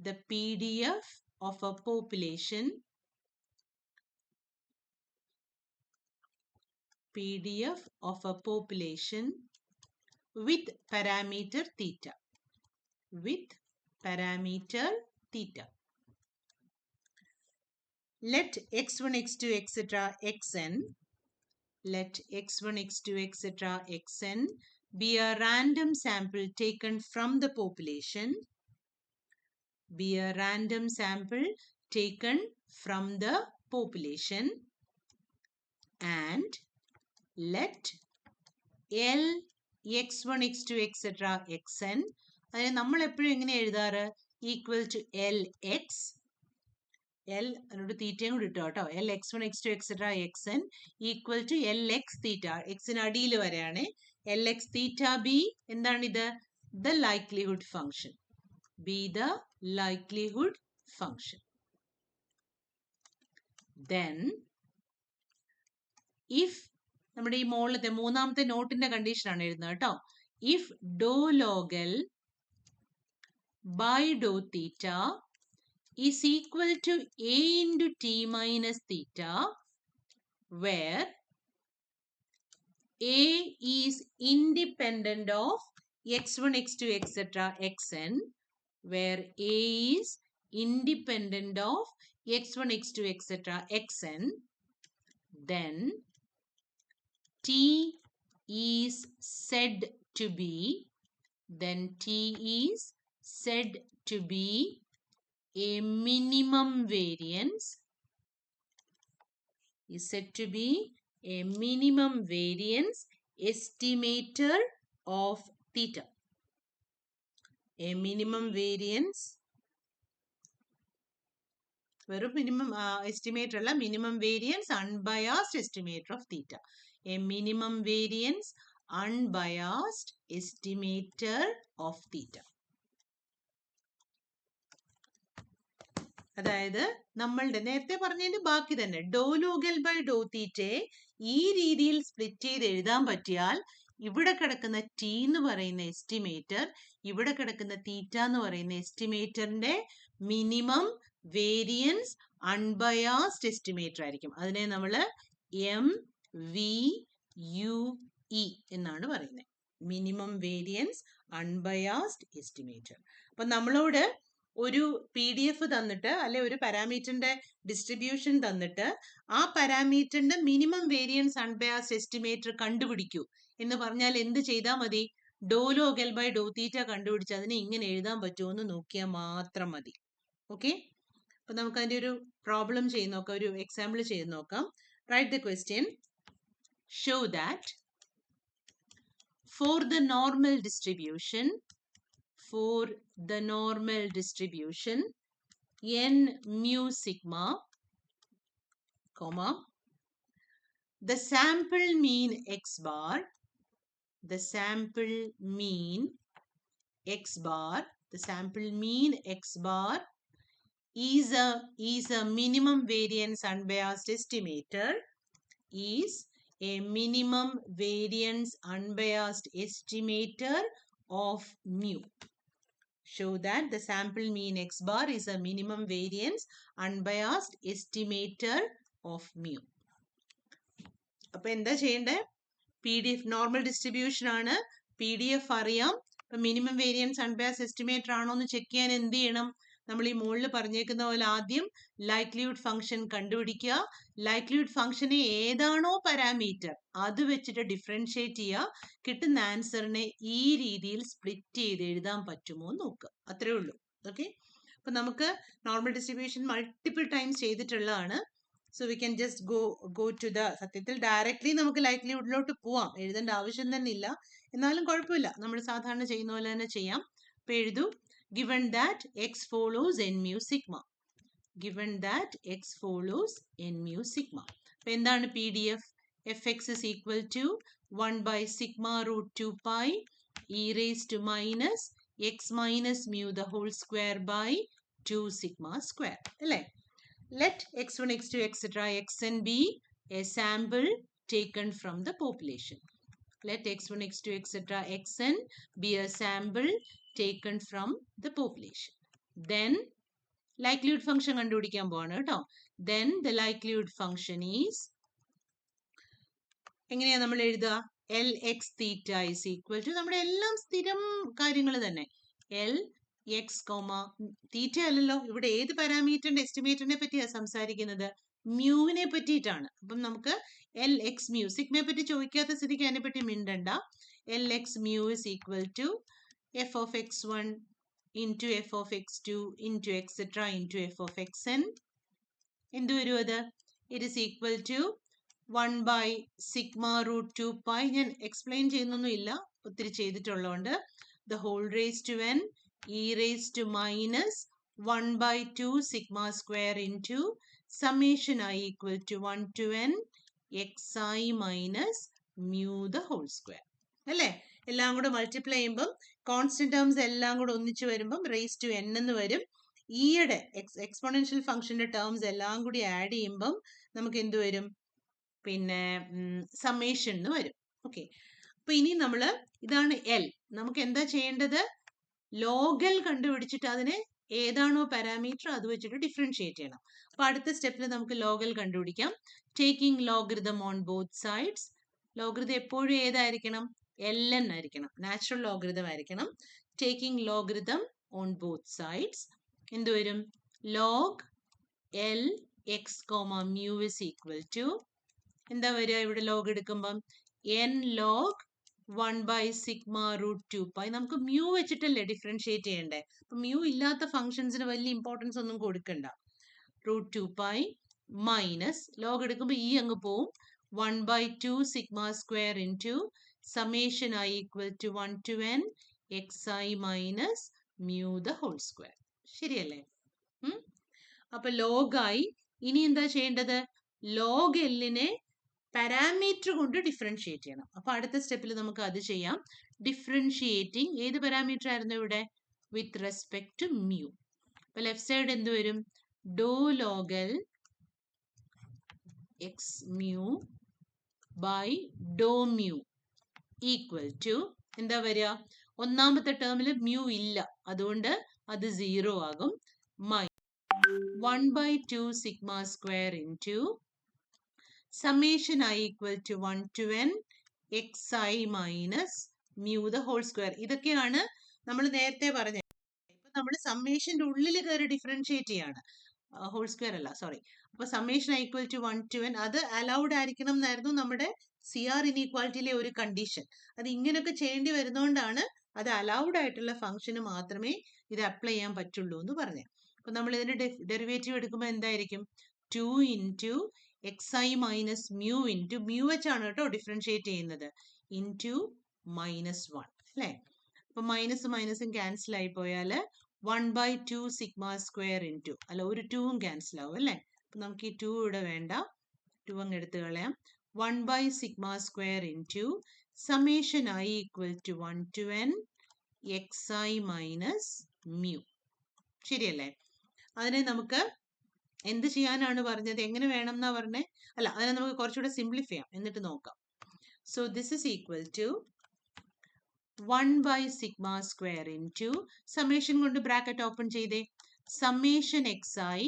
the PDF of a population, PDF of a population with parameter theta, with parameter theta. Let x1 x2 etc xn, let x1 x2 etc xn be a random sample taken from the population, be a random sample taken from the population, and let L x1 x2 etc xn, അതിനെ നമ്മൾ എപ്പോഴും എങ്ങനെ എഴുതാറ്? Equal to L x, L അതിനോട് തീറ്റയും കൂടി ഇട്ടോ കേട്ടോ, L x1 x2 etc xn equal to L x theta, എക്സിന് അടിയിൽ വരെയാണ്. എൽ എക്സ് തീറ്റ ബി എന്താണിത്? The likelihood function, be the likelihood function. Then if, നമ്മുടെ ഈ മുകളിലത്തെ മൂന്നാമത്തെ നോട്ടിന്റെ കണ്ടീഷൻ ആണ് എഴുതുന്നത് കേട്ടോ. If dou log L by Dr theta is equal to a into t minus theta, where a is independent of x1 x2 etc xn, where a is independent of x1 x2 etc xn, then t is said to be, then t is said to be a minimum variance, is said to be a minimum variance estimator of theta. A minimum variance, verum minimum estimator alla, minimum variance unbiased estimator of theta. A minimum variance unbiased estimator of theta. അതായത് നമ്മളുടെ നേരത്തെ പറഞ്ഞതിന്റെ ബാക്കി തന്നെ, ഡോ log L by ഡോ തീറ്റയെ ഈ രീതിയിൽ split ചെയ്ത് എഴുതാൻ പറ്റിയാൽ ഇവിടെ കിടക്കുന്ന ടി എന്ന് പറയുന്ന എസ്റ്റിമേറ്റർ, ഇവിടെ കിടക്കുന്ന തീറ്റ എന്ന് പറയുന്ന എസ്റ്റിമേറ്ററിന്റെ മിനിമം വേരിയൻസ് അൺബയാസ്ഡ് എസ്റ്റിമേറ്റർ ആയിരിക്കും. അതിനെ നമ്മൾ MVUE എന്നാണ് പറയുന്നത്, മിനിമം വേരിയൻസ് അൺബയാസ്ഡ് എസ്റ്റിമേറ്റർ. അപ്പൊ നമ്മളോട് ഒരു PDF തന്നിട്ട്, അല്ലെ ഒരു പാരാമീറ്ററിന്റെ ഡിസ്ട്രിബ്യൂഷൻ തന്നിട്ട് ആ പാരാമീറ്ററിന്റെ മിനിമം വേരിയൻസ് അൺബയാസ്ഡ് എസ്റ്റിമേറ്റർ കണ്ടുപിടിക്കൂ എന്ന് പറഞ്ഞാൽ എന്ത് ചെയ്താൽ മതി? ഡോ ലോഗൽ ബൈ ഡോ തീറ്റ കണ്ടുപിടിച്ച് അതിനെ ഇങ്ങനെ എഴുതാൻ പറ്റുമോ എന്ന് നോക്കിയാൽ മാത്രം മതി. ഓക്കെ, അപ്പൊ നമുക്ക് അതിന്റെ ഒരു പ്രോബ്ലം ചെയ്ത് നോക്കാം, ഒരു എക്സാമ്പിൾ ചെയ്ത് നോക്കാം. Write the question. Show that for the normal distribution, for the normal distribution n mu sigma, comma, the sample mean x bar, the sample mean x bar, the sample mean x bar is a minimum variance unbiased estimator, is a minimum variance unbiased estimator of mu. Show that the sample mean x bar is a minimum variance unbiased estimator of mu. അപ്പോൾ എന്താ ചെയ്യേണ്ടത്? PDF normal distribution ആണ്, PDF അറിയാം. അപ്പം minimum variance unbiased estimator ആണോ എന്ന് check ചെയ്യാൻ എന്ത് ചെയ്യണം? നമ്മൾ ഈ മുകളിൽ പറഞ്ഞേക്കുന്ന പോലെ ആദ്യം ലൈക്ലിഹുഡ് ഫംഗ്ഷൻ കണ്ടുപിടിക്കുക. ലൈക്ലിഹുഡ് ഫംഗ്ഷനെ ഏതാണോ പാരാമീറ്റർ അത് വെച്ചിട്ട് ഡിഫറൻഷിയേറ്റ് ചെയ്യുക. കിട്ടുന്ന ആൻസറിനെ ഈ രീതിയിൽ സ്പ്ലിറ്റ് ചെയ്ത് എഴുതാൻ പറ്റുമോ എന്ന് നോക്കുക. അത്രേ ഉള്ളൂ. ഓക്കെ, അപ്പം നമുക്ക് നോർമൽ ഡിസ്ട്രിബ്യൂഷൻ മൾട്ടിപ്പിൾ ടൈംസ് ചെയ്തിട്ടുള്ളതാണ്. So we can just go to the സത്യത്തിൽ ഡയറക്ട്ലി നമുക്ക് ലൈക്ലിഹുഡിലോട്ട് പോവാം, എഴുതേണ്ട ആവശ്യം തന്നെ ഇല്ല. എന്നാലും കുഴപ്പമില്ല, നമ്മൾ സാധാരണ ചെയ്യുന്ന പോലെ തന്നെ ചെയ്യാം. അപ്പോൾ എഴുതൂ, given that x follows n mu sigma, given that x follows n mu sigma. അപ്പോൾ എന്താണ് PDF? fx is equal to 1 by sigma root 2 pi e raised to minus x minus mu the whole square by 2 sigma square. അല്ലേ? Let x1, x2, etc. xn be a sample taken from the population. Let x1, x2, etc. xn be a sample taken from the population. Then likelihood function കണ്ടുപിടിക്കാൻ പോവാണ് കേട്ടോ. Then the likelihood function is, എങ്ങനെയാ നമ്മൾ എഴുതുക? Lx theta is equal to, നമ്മുടെ എല്ലാം സ്ഥിരം കാര്യങ്ങൾ തന്നെ, L എക്സ് കോമ തീറ്റ അല്ലല്ലോ, ഇവിടെ ഏത് പാരാമീറ്ററിന്റെ എസ്റ്റിമേറ്ററിനെ പറ്റിയാണ് സംസാരിക്കുന്നത്? മ്യൂവിനെ പറ്റിയിട്ടാണ്. അപ്പം നമുക്ക് എൽ എക്സ് മ്യൂ, സിഗ്മയെ പറ്റി ചോദിക്കാത്ത സ്ഥിതിക്ക് അതിനെ പറ്റി മിണ്ടണ്ട. L x mu is equal to f of x one into f of x two into etcetera into f of x n. എന്ത് വരും അത്? It is equal to 1 by sigma root 2 pi. ഞാൻ explain ചെയ്യുന്നൊന്നും ഇല്ല, ഒത്തിരി ചെയ്തിട്ടുള്ളതുകൊണ്ട്. the whole raised to n e raised to minus 1 by 2 sigma square into summation I equal to 1 to n xi minus mu the whole square. അല്ലേ? എല്ലാം കൂടെ multiply ചെയ്യുമ്പം constant terms എല്ലാം കൂടെ ഒന്നിച്ച് വരുമ്പം റേസ് ടു n എന്ന് വരും. ഈയുടെ എക്സ്പോണൻഷ്യൽ ഫംഗ്ഷന്റെ ടേംസ് എല്ലാം കൂടി ആഡ് ചെയ്യുമ്പം നമുക്ക് എന്ത് വരും? പിന്നെ സമ്മേഷൻ എന്ന് വരും. ഓക്കെ, അപ്പൊ ഇനി നമ്മൾ ഇതാണ് എൽ. നമുക്ക് എന്താ ചെയ്യേണ്ടത്? ലോഗൽ കണ്ടുപിടിച്ചിട്ട് അതിനെ ഏതാണോ പാരാമീറ്റർ അത് വെച്ചിട്ട് ഡിഫറൻഷിയേറ്റ് ചെയ്യണം. അപ്പൊ അടുത്ത സ്റ്റെപ്പിൽ നമുക്ക് ലോഗൽ കണ്ടുപിടിക്കാം. Taking logarithm on both sides. Logarithm എപ്പോഴും ഏതായിരിക്കണം? ln ആയിരിക്കണം, നാച്ചുറൽ ലോഗരിതം ആയിരിക്കണം. Taking logarithm on both sides എന്ത് വരും? Log L x comma mu is equal to, എന്താ വരിക ഇവിടെ ലോഗ് എടുക്കുമ്പം? n log 1 by sigma root 2 pi. നമുക്ക് മ്യൂ വെച്ചിട്ടല്ലേ ഡിഫറൻഷിയേറ്റ് ചെയ്യണ്ടേ? അപ്പൊ മ്യൂ ഇല്ലാത്ത ഫംഗ്ഷൻസിന് വലിയ ഇമ്പോർട്ടൻസ് ഒന്നും കൊടുക്കണ്ട. റൂട്ട് 2 പൈ മൈനസ് ലോഗ് എടുക്കുമ്പോൾ ഈ അങ്ങ് പോവും, 1 by 2 sigma square into summation I equal to 1 to n xi minus mu the whole square. ശരിയല്ലേ? അപ്പൊ ലോഗായി. ഇനി എന്താ ചെയ്യേണ്ടത്? ലോഗ് എല്ലിനെ പാരാമീറ്റർ കൊണ്ട് ഡിഫറൻഷിയേറ്റ് ചെയ്യണം. അപ്പൊ അടുത്ത സ്റ്റെപ്പിൽ നമുക്ക് അത് ചെയ്യാം. ഡിഫറൻഷിയേറ്റിംഗ് ഏത് പാരാമീറ്റർ ആയിരുന്നു ഇവിടെ? With respect to mu. അപ്പൊ ലെഫ്റ്റ് സൈഡ് എന്ത് വരും? Dou log L x mu by dou mu equal to, എന്താ വരിക? ഒന്നാമത്തെ ടേമിൽ മ്യൂ ഇല്ല, അതുകൊണ്ട് അത് 0 ആകും. 1 by 2 sigma square into summation I equal to 1 to n xi minus mu the whole square. ഇതൊക്കെയാണ് നമ്മൾ നേരത്തെ പറഞ്ഞത്. ഇപ്പൊ നമ്മൾ സമ്മേഷന്റെ ഉള്ളിൽ കയറി ഡിഫറൻഷിയേറ്റ് ചെയ്യാണ്, ഹോൾ സ്ക്വയർ അല്ല, സോറി. അപ്പൊ summation I equal to 1 to n അത് അലൗഡ് ആയിരിക്കണം എന്നായിരുന്നു നമ്മുടെ CR ഇനീക്വാലിറ്റിയിലെ ഒരു കണ്ടീഷൻ. അത് ഇങ്ങനെയൊക്കെ ചെയ്യേണ്ടി വരുന്നതുകൊണ്ടാണ് അത് അലൗഡ് ആയിട്ടുള്ള ഫംഗ്ഷന് മാത്രമേ ഇത് അപ്ലൈ ചെയ്യാൻ പറ്റുള്ളൂ എന്ന് പറഞ്ഞത്. അപ്പൊ നമ്മൾ ഇതിന്റെ ഡെറിവേറ്റീവ് എടുക്കുമ്പോൾ എന്തായിരിക്കും? 2 into xi minus mu into mu വെച്ചാണ് കേട്ടോ ഡിഫറൻഷിയേറ്റ് ചെയ്യുന്നത്, ഇൻറ്റു -1 അല്ലേ? അപ്പൊ മൈനസും മൈനസും ക്യാൻസൽ ആയി പോയാൽ 1/2 സിഗ്മ സ്ക്വയർ ഇൻറ്റു, അല്ല ഒരു 2ഉം ക്യാൻസൽ ആവും അല്ലേ. അപ്പൊ നമുക്ക് ഈ 2 ഇവിടെ വേണ്ട, 2 അങ്ങ് എടുത്ത് കളയാം. 1 sigma square into summation I equal to 1 to n xi minus mu. ശരിയല്ലേ? അതിനെ നമുക്ക് എന്ത് ചെയ്യാനാണ് പറഞ്ഞത്, എങ്ങനെ വേണം എന്നാ പറഞ്ഞേ? അല്ല, അതിനെ നമുക്ക് കുറച്ചുകൂടെ സിംപ്ലിഫൈ ചെയ്യാം, എന്നിട്ട് നോക്കാം. So this is equal to 1 sigma square into summation കൊണ്ട് ബ്രാക്കറ്റ് ഓപ്പൺ ചെയ്തേ, summation xi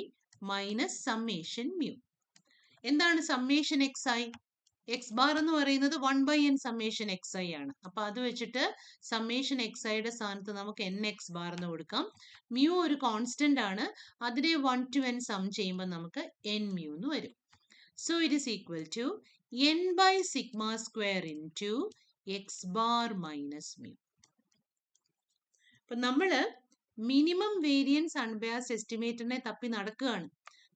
minus summation mu. എന്താണ് സമ്മേഷൻ xi? എക്സ് ബാർ എന്ന് പറയുന്നത് 1/n സമ്മേഷൻ xi ആണ്. അപ്പൊ അത് വെച്ചിട്ട് സമ്മേഷൻ xiയുടെ സ്ഥാനത്ത് നമുക്ക് nx ബാർ എന്ന് കൊടുക്കാം. മ്യൂ ഒരു കോൺസ്റ്റന്റ് ആണ്, അതിനെ 1 to n സം ചെയ്യുമ്പോൾ നമുക്ക് n mu എന്ന് വരും. So it is equal to n sigma square into x bar minus mu. അപ്പൊ നമ്മള് മിനിമം വേരിയൻസ് അൺബയാസ്ഡ് എസ്റ്റിമേറ്ററിനെ തപ്പി നടക്കുകയാണ്.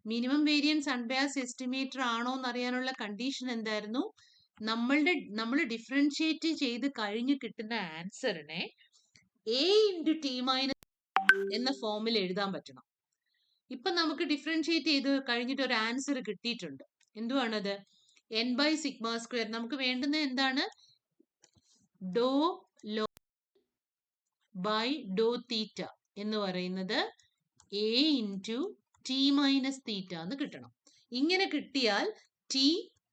മിനിമം വേരിയൻസ് അൺബയാസ്ഡ് എസ്റ്റിമേറ്റർ ആണോ എന്നറിയാനുള്ള കണ്ടീഷൻ എന്തായിരുന്നു? നമ്മൾ ഡിഫറൻഷിയേറ്റ് ചെയ്ത് കഴിഞ്ഞ് കിട്ടുന്ന ആൻസറിനെ a ഇൻറ്റു ടി മൈനസ് എന്ന ഫോമിൽ എഴുതാൻ പറ്റണം. ഇപ്പൊ നമുക്ക് ഡിഫറൻഷിയേറ്റ് ചെയ്ത് കഴിഞ്ഞിട്ട് ഒരു ആൻസർ കിട്ടിയിട്ടുണ്ട്. എന്തുവാണത്? n sigma square. നമുക്ക് വേണ്ടുന്ന എന്താണ്? ഡോ ലോ ബൈ ഡോ തീറ്റ എന്ന് പറയുന്നത് a into T minus theta എന്ന് കിട്ടണം. ഇങ്ങനെ കിട്ടിയാൽ ടി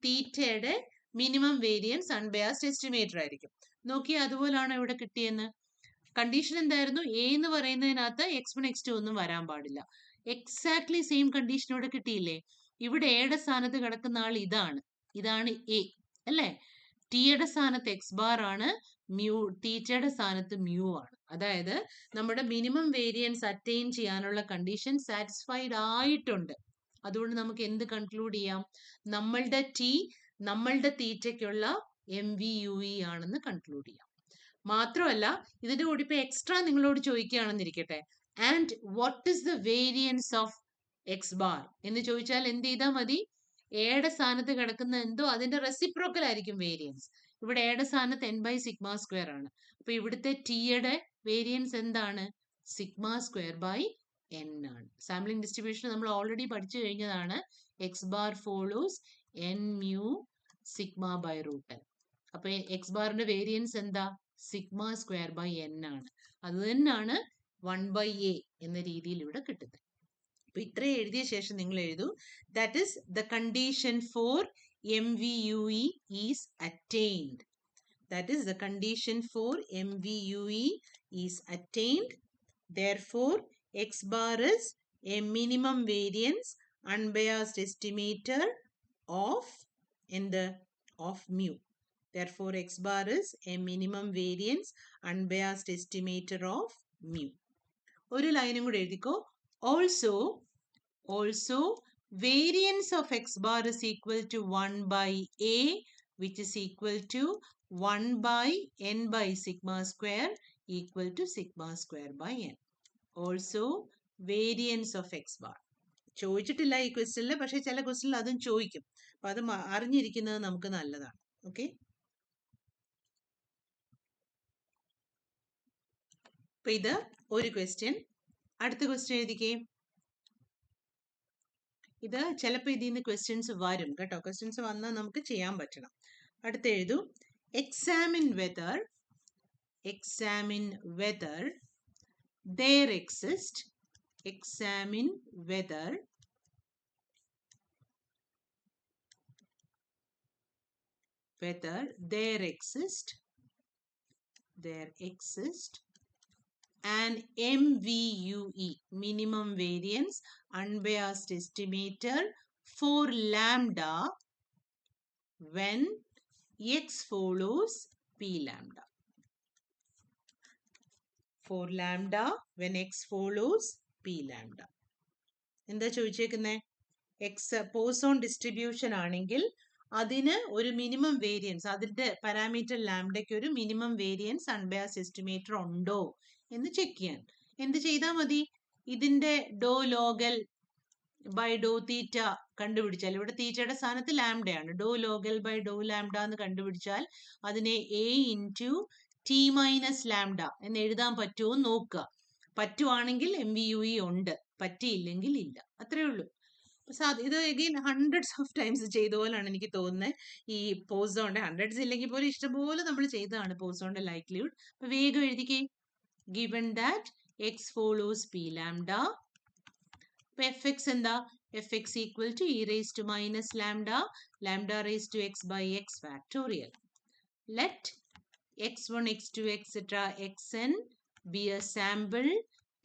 തീറ്റയുടെ മിനിമം വേരിയൻസ് അൺബയാസ്ഡ് എസ്റ്റിമേറ്റർ ആയിരിക്കും. നോക്കിയാൽ അതുപോലാണ് ഇവിടെ കിട്ടിയെന്ന്. കണ്ടീഷൻ എന്തായിരുന്നു? എ എന്ന് പറയുന്നതിനകത്ത് x1 x2 ഒന്നും വരാൻ പാടില്ല. എക്സാക്ട്ലി സെയിം കണ്ടീഷൻ ഇവിടെ കിട്ടിയില്ലേ? ഇവിടെ എയുടെ സ്ഥാനത്ത് കിടക്കുന്ന ആൾ ഇതാണ് എ അല്ലേ. ടിയുടെ സ്ഥാനത്ത് എക്സ് ബാർ ആണ്, മ്യൂ തീറ്റയുടെ സ്ഥാനത്ത് മ്യൂ ആണ്. അതായത് നമ്മുടെ മിനിമം വേരിയൻസ് അറ്റൈൻ ചെയ്യാനുള്ള കണ്ടീഷൻ സാറ്റിസ്ഫൈഡ് ആയിട്ടുണ്ട്. അതുകൊണ്ട് നമുക്ക് എന്ത് കൺക്ലൂഡ് ചെയ്യാം? നമ്മളുടെ ടി നമ്മളുടെ തീറ്റയ്ക്കുള്ള MVUE ആണെന്ന് കൺക്ലൂഡ് ചെയ്യാം. മാത്രമല്ല ഇതിന്റെ കൂടി ഇപ്പൊ എക്സ്ട്രാ നിങ്ങളോട് ചോദിക്കുകയാണെന്നിരിക്കട്ടെ, and what is the variance of x bar എന്ന് ചോദിച്ചാൽ എന്ത് ചെയ്താൽ മതി? എയുടെ സ്ഥാനത്ത് കിടക്കുന്ന എന്തോ അതിന്റെ റെസിപ്രോക്കൽ ആയിരിക്കും വേരിയൻസ്. ഇവിടെ എയുടെ സ്ഥാനത്ത് n സിഗ്മ സ്ക്വയർ ആണ്. അപ്പൊ ഇവിടുത്തെ ടിയുടെ വേരിയൻസ് എന്താണ്? സിഗ്മ സ്ക്വയർ ബൈ n ആണ്. സാമ്പിളിംഗ് ഡിസ്ട്രിബ്യൂഷൻ നമ്മൾ ഓൾറെഡി പഠിച്ചു കഴിഞ്ഞതാണ്. X bar follows n mu sigma by root n. അപ്പൊ എക്സ് ബാറിന്റെ വേരിയൻസ് എന്താ? സിഗ്മ സ്ക്വയർ ബൈ n ആണ്. അത് തന്നെയാണ് 1/a എന്ന രീതിയിൽ ഇവിടെ കിട്ടുന്നത്. അപ്പൊ ഇത്രയും എഴുതിയ ശേഷം നിങ്ങൾ എഴുതൂ, that is the condition for MVUE is attained. That is the condition for MVUE is attained. Therefore, X bar is a minimum variance unbiased estimator of mu. Therefore, X bar is a minimum variance unbiased estimator of mu. ഒരു ലൈനും കൂടെ എഴുതിക്കോ. Also, variance of X bar is equal to 1/a, which is equal to 1/n by sigma square equal to sigma square by n. Also, variance of X bar. ചോദിച്ചിട്ടില്ല ഈ ക്വസ്റ്റ്യനിൽ, പക്ഷെ ചില ക്വസ്റ്റ്യനിൽ അതും ചോദിക്കും. അപ്പൊ അത് അറിഞ്ഞിരിക്കുന്നത് നമുക്ക് നല്ലതാണ്. ഓക്കെ, അപ്പൊ ഇത് ഒരു ക്വസ്റ്റ്യൻ. അടുത്ത ക്വസ്റ്റ്യൻ എഴുതിക്കേ. ഇത് ചിലപ്പോൾ ഇതിൽ നിന്ന് ക്വസ്റ്റ്യൻസ് വരും കേട്ടോ. ക്വസ്റ്റ്യൻസ് വന്നാൽ നമുക്ക് ചെയ്യാൻ പറ്റണം. അടുത്ത എഴുതൂ. Examine whether there exist an MVUE, minimum variance unbiased estimator for lambda when X follows P lambda. For lambda when X follows P lambda. എന്താ ചോദിച്ചേക്കുന്നേ? എക്സ് പോസോൺ ഡിസ്ട്രിബ്യൂഷൻ ആണെങ്കിൽ അതിന് ഒരു മിനിമം വേരിയൻസ്, അതിന്റെ പാരാമീറ്റർ ലാംഡയ്ക്ക് ഒരു മിനിമം വേരിയൻസ് അൺബയാസ്ഡ് എസ്റ്റിമേറ്റർ ഉണ്ടോ എന്ന് check ചെയ്യാൻ എന്ത് ചെയ്താൽ മതി? ഇതിന്റെ ഡോ ലോഗൽ ബൈ ഡോ തീറ്റ കണ്ടുപിടിച്ചാൽ, ഇവിടെ തീറ്റയുടെ സ്ഥാനത്ത് ലാംഡയാണ്, ഡോ ലോഗൽ ബൈ ഡോ ലാംഡ എന്ന് കണ്ടുപിടിച്ചാൽ അതിനെ a into T minus lambda എന്ന് എഴുതാൻ പറ്റുമോ എന്ന് നോക്കുക. പറ്റുവാണെങ്കിൽ MVUE ഉണ്ട്, പറ്റിയില്ലെങ്കിൽ ഇല്ല. അത്രേ ഉള്ളൂ. ഇത് അഗെയിൻ ഹൺഡ്രഡ്സ് ഓഫ് ടൈംസ് ചെയ്ത പോലാണ് എനിക്ക് തോന്നുന്നത്. ഈ പോസോണിന്റെ ഹൺഡ്രഡ്സ് ഇല്ലെങ്കിൽ പോലും ഇഷ്ടംപോലെ നമ്മൾ ചെയ്തതാണ് പോസോണിന്റെ ലൈക്ലിഹുഡ്. അപ്പൊ വേഗം എഴുതിക്കേ. Given that x follows P lambda. അപ്പൊ fx എന്താ? fx equal to e raised to minus lambda, lambda raised to x by x factorial. Let x1, x2, etc. xn be a sample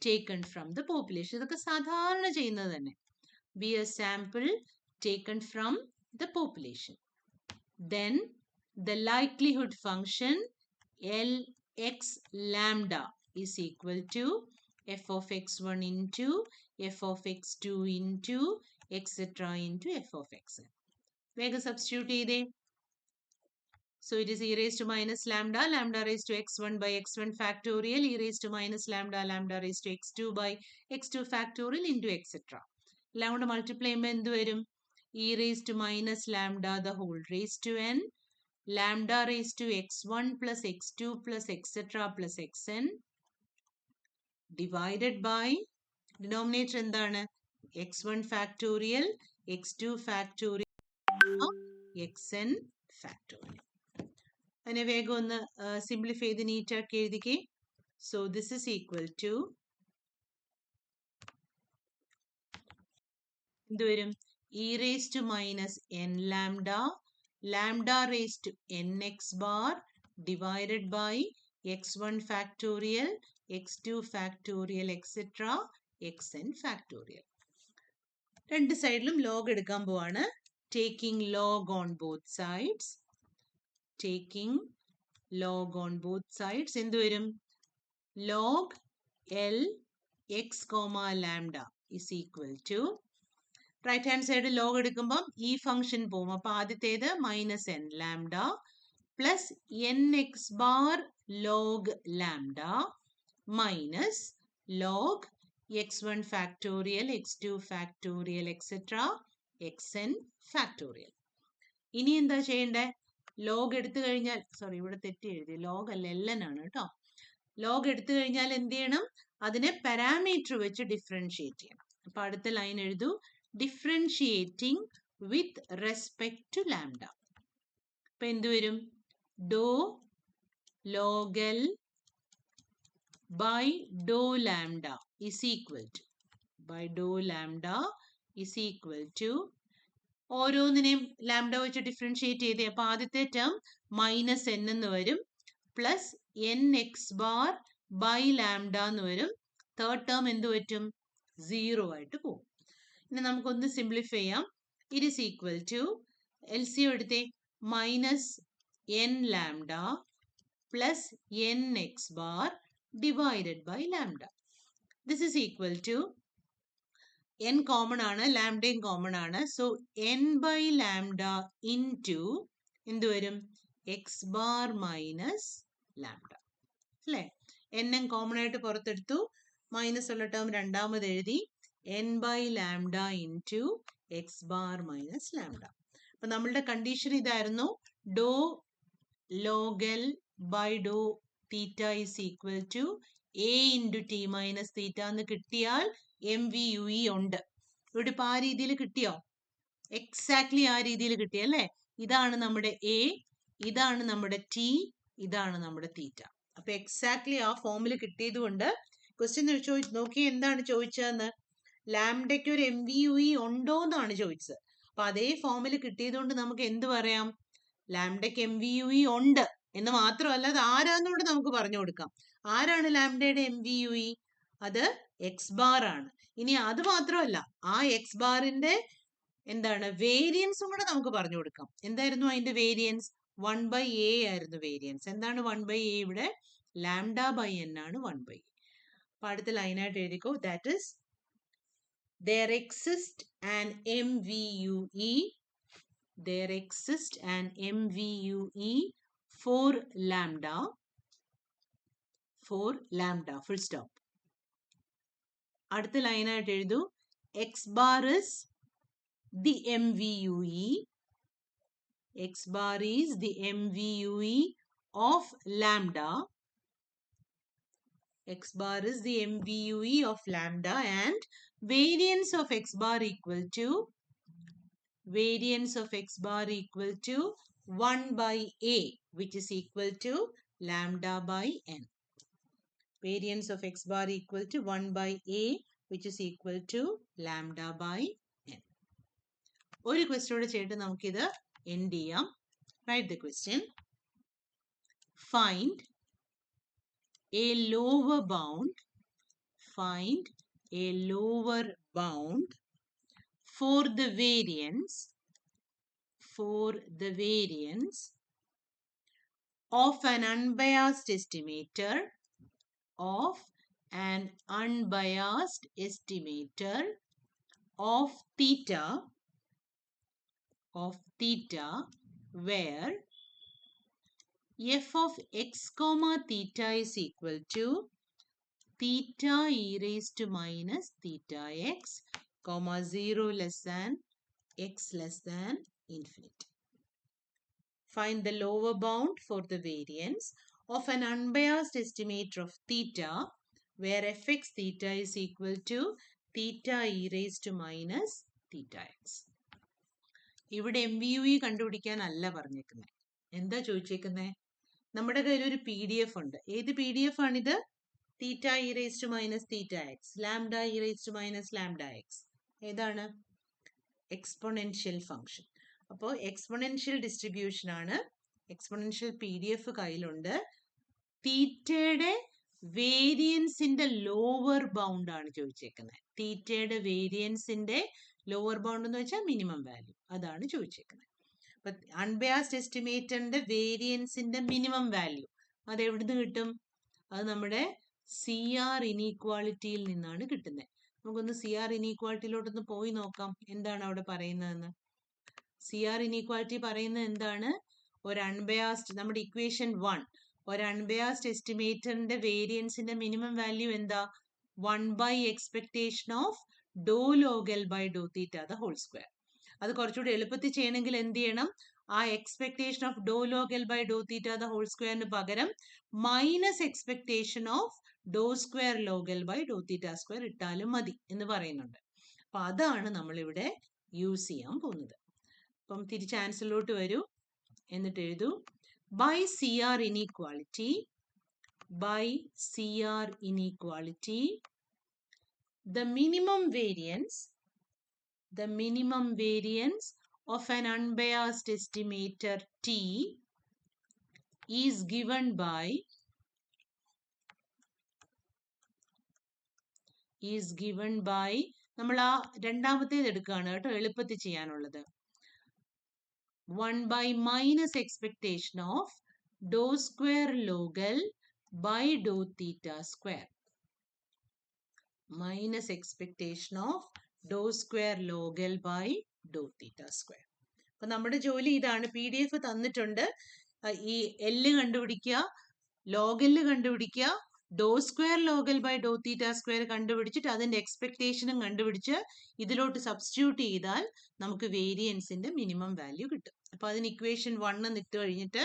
taken from the population. ഇതൊക്കെ സാധാരണ ചെയ്യുന്നത് തന്നെ. Be a sample taken from the population. Then the likelihood function Lx lambda is equal to f of x1 into f of x2 into etc. into f of xn. വേഗം substitute ചെയ്തേ. So it is e raised to minus lambda, lambda raised to x1 by x1 factorial, e raised to minus lambda, lambda raised to x2 by x2 factorial into etc. എല്ലാം കൊണ്ട് multiply ചെയ്യുമ്പോൾ എന്ത് വരും? e raised to minus lambda the whole raised to n, lambda raised to x1 plus x2 plus etc. plus xn divided by denominator എന്താണ്? x1 factorial, x2 factorial, xn factorial. അതിനെ വേഗം ഒന്ന് simplify ചെയ്ത് നീറ്റാക്കി എഴുതിക്കേ. So this is equal to എന്ത് വരും? e raised to minus n lambda, lambda raised to nx bar divided by x1 factorial, x2 factorial, etc. xn factorial. രണ്ട് സൈഡിലും ലോഗ് എടുക്കാൻ പോവാണ്. Taking log on both sides. Taking log on both sides, എന്ത് വരും? log L x comma lambda is equal to, right hand side log എടുക്കുമ്പം ഈ function പോകും. അപ്പൊ ആദ്യത്തേത് minus n lambda plus n x bar log lambda minus log x1 factorial, x2 factorial, etcetera xn factorial. ഇനി എന്താ ചെയ്യണ്ടേ? Log എടുത്തു കഴിഞ്ഞാൽ, സോറി ഇവിടെ തെറ്റി എഴുതി, ലോഗ് അല്ല ln ആണ് കേട്ടോ. ലോഗ് എടുത്തു കഴിഞ്ഞാൽ എന്ത് ചെയ്യണം? അതിനെ പാരാമീറ്റർ വെച്ച് ഡിഫറൻഷിയേറ്റ് ചെയ്യണം. അപ്പൊ അടുത്ത ലൈൻ എഴുതൂ. Differentiating with respect to lambda. അപ്പൊ എന്ത് വരും? Dou log L by dou lambda is equal to, by dou lambda is equal to, ഓരോന്നിനെയും ലാംഡ വെച്ച് ഡിഫറൻഷിയേറ്റ് ചെയ്തേ. അപ്പൊ ആദ്യത്തെ ടേം മൈനസ് എൻ എന്ന് വരും, plus n x bar by lambda എന്ന് വരും. തേർഡ് ടേം എന്ത് പറ്റും? 0 ആയിട്ട് പോകും. ഇനി നമുക്കൊന്ന് സിംപ്ലിഫൈ ചെയ്യാം. It is equal to, LCM എടുത്തേ, minus n lambda plus n x bar divided by lambda. This is equal to, n common ആണ്, ലാംഡയും കോമൺ ആണ്. So n by lambda into എന്ത് വരും? എക്സ് ബാർ മൈനസ് ലാംഡ അല്ലേ? n common ആയിട്ട് പുറത്തെടുത്തു, minus ഉള്ള ടേം രണ്ടാമത് എഴുതി, n by lambda into x bar minus lambda. അപ്പൊ നമ്മളുടെ കണ്ടീഷൻ ഇതായിരുന്നു, do log L by Dr theta is equal to a into T minus theta എന്ന് കിട്ടിയാൽ MVUE ഉണ്ട്. ഇവിടെ ഇപ്പൊ ആ രീതിയിൽ കിട്ടിയോ? എക്സാക്ട്ലി ആ രീതിയിൽ കിട്ടിയല്ലേ? ഇതാണ് നമ്മുടെ A, ഇതാണ് നമ്മുടെ T, ഇതാണ് നമ്മുടെ തീറ്റ. അപ്പൊ എക്സാക്ട്ലി ആ ഫോമിൽ കിട്ടിയത് കൊണ്ട് ക്വസ്റ്റ്യൻ നോക്കി എന്താണ് ചോദിച്ചതെന്ന്, ലാംഡയ്ക്ക് ഒരു MVUE ഉണ്ടോ എന്നാണ് ചോദിച്ചത്. അപ്പൊ അതേ ഫോമിൽ കിട്ടിയത് കൊണ്ട് നമുക്ക് എന്ത് പറയാം? ലാംഡയ്ക്ക് MVUE ഉണ്ട് എന്ന് മാത്രമല്ല, അത് ആരാന്നൂടെ നമുക്ക് പറഞ്ഞു കൊടുക്കാം. ആരാണ് ലാംഡയുടെ MVUE? അത് എക്സ് ബാർ ആണ്. ഇനി അത് മാത്രമല്ല, ആ എക്സ് ബാറിന്റെ എന്താണ് വേരിയൻസും കൂടെ നമുക്ക് പറഞ്ഞു കൊടുക്കാം. എന്തായിരുന്നു അതിന്റെ വേരിയൻസ്? 1/a ആയിരുന്നു വേരിയൻസ്. എന്താണ് 1/a? ഇവിടെ ലാംഡ ബൈ n ആണ് 1/a. അപ്പൊ അടുത്ത ലൈനായിട്ട് എഴുതിക്കോ. That is there exists an MVUE, there exists an MVUE for lambda, full stop. അടുത്ത ലൈനായിട്ട് എഴുതൂ. X bar is the MVUE, x bar is the MVUE of lambda. X bar is the MVUE of lambda, and variance of x bar equal to 1 by a, which is equal to lambda by n. Variance of x bar equal to 1 by a, which is equal to lambda by n. ഒരു ക്വസ്റ്റ്യനോട് ചെയ്തിട്ട് നമുക്കിത് end ചെയ്യാം. Write the question. Find a lower bound. Find a lower bound for the variance of an unbiased estimator of theta where f of x comma theta is equal to theta e raised to minus theta x comma 0 less than x less than infinity. Find the lower bound for the variance of an unbiased estimator of theta where fx theta is equal to theta e raised to minus theta x. ഇവിടെ MVUE കണ്ടുപിടിക്കാനല്ല പറഞ്ഞേക്കുന്നത്. എന്താ ചോദിച്ചേക്കുന്നത്? നമ്മുടെ കയ്യിൽ ഒരു PDF ഉണ്ട്. ഏത് PDF ആണിത്? Theta e raise to minus theta x, lambda e raise to minus lambda x. ഏതാണ്? Exponential function. അപ്പോൾ എക്സ്പൊണൻഷ്യൽ ഡിസ്ട്രിബ്യൂഷൻ ആണ്. എക്സ്പൊണൻഷ്യൽ PDF കയ്യിലുണ്ട്. തീറ്റയുടെ വേരിയൻസിന്റെ ലോവർ ബൗണ്ട് ആണ് ചോദിച്ചേക്കുന്നത്. തീറ്റയുടെ വേരിയൻസിന്റെ ലോവർ ബൗണ്ട് എന്ന് വെച്ചാൽ മിനിമം വാല്യൂ, അതാണ് ചോദിച്ചേക്കുന്നത്. അപ്പൊ അൺബയാസ്ഡ് എസ്റ്റിമേറ്ററിന്റെ വേരിയൻസിന്റെ മിനിമം വാല്യൂ അത് എവിടുന്ന് കിട്ടും? അത് നമ്മുടെ CR ഇനീക്വാളിറ്റിയിൽ നിന്നാണ് കിട്ടുന്നത്. നമുക്കൊന്ന് CR ഇനീക്വാളിറ്റിയിലോട്ടൊന്ന് പോയി നോക്കാം എന്താണ് അവിടെ പറയുന്നതെന്ന്. CR ഇനീക്വാളിറ്റി പറയുന്നത് എന്താണ്? ഒരു അൺബയാസ്ഡ്, നമ്മുടെ ഇക്വേഷൻ 1, ഒരു അൺബയാസ്ഡ് എസ്റ്റിമേറ്ററിന്റെ വേരിയൻസിന്റെ മിനിമം വാല്യൂ എന്താ? 1 by expectation of do log L by do theta the whole square. അത് കുറച്ചുകൂടി എളുപ്പത്തിൽ ചെയ്യണമെങ്കിൽ എന്ത് ചെയ്യണം? ആ expectation of Dr log L by Dr theta the whole സ്ക്വയറിന് പകരം minus expectation of Dr square log L by Dr theta square ഇട്ടാലും മതി എന്ന് പറയുന്നുണ്ട്. അപ്പൊ അതാണ് നമ്മളിവിടെ യൂസ് ചെയ്യാൻ പോകുന്നത്. അപ്പം തിരിച്ച് ആൻസറിലോട്ട് വരൂ. എന്നിട്ട് എഴുതൂ by CR inequality the minimum variance of an unbiased estimator T is given by നമ്മൾ ആ രണ്ടാമത്തേത് എടുക്കുകയാണ് കേട്ടോ, എളുപ്പത്തിൽ ചെയ്യാനുള്ളത്. 1 by minus expectation of do square log L by do theta square. Minus expectation of Dr square log L by Dr theta square. അപ്പൊ നമ്മുടെ ജോലി ഇതാണ്. PDF തന്നിട്ടുണ്ട്. ഈ L കണ്ടുപിടിക്കുക, ലോഗ് എൽ കണ്ടുപിടിക്കുക, do square log L by Dr theta square കണ്ടുപിടിച്ചിട്ട് അതിന്റെ എക്സ്പെക്ടേഷനും കണ്ടുപിടിച്ച് ഇതിലോട്ട് സബ്സ്റ്റിറ്റ്യൂട്ട് ചെയ്താൽ നമുക്ക് വേരിയൻസിന്റെ മിനിമം വാല്യൂ കിട്ടും. അപ്പൊ അതിന് ഇക്വേഷൻ 1 ഇട്ട് കഴിഞ്ഞിട്ട്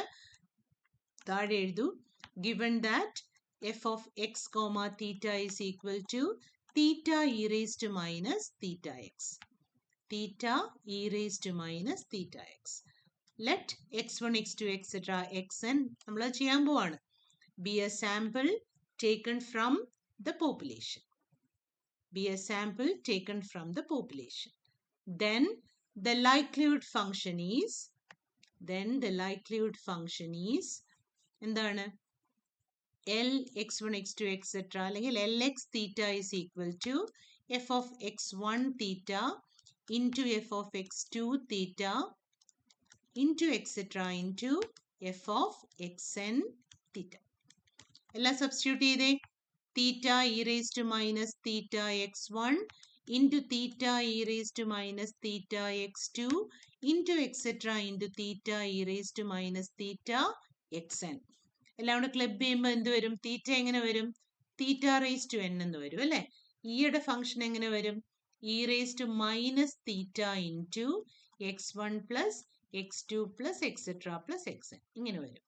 താഴെ എഴുതൂ given that f of x comma theta is equal to theta e raised to minus theta x. Theta e raised to minus theta x. Let x1, x2, etc. xn നമ്മൾ ചെയ്യാൻ പോവാണ്. Be a sample taken from the population. Then the likelihood function is എന്താണ്? L x1, x2, etc. അല്ലെങ്കിൽ Lx theta is equal to f of x1 theta into f of x2 theta into etc. into f of xn theta. എല്ലാം substitute ചെയ്തേ. theta e raised to minus theta x1 into theta e raised to minus theta x2 into etc. into theta e raised to minus theta xn. എല്ലാം കൂടെ club ചെയ്യുമ്പോൾ എന്ത് വരും? തീറ്റ എങ്ങനെ വരും? തീറ്റ raise to n എന്ന് വരും അല്ലെ. ഈയുടെ ഫംഗ്ഷൻ എങ്ങനെ വരും? E raise to minus theta into x1 plus x2 plus etcetera plus xn ഇങ്ങനെ വരും.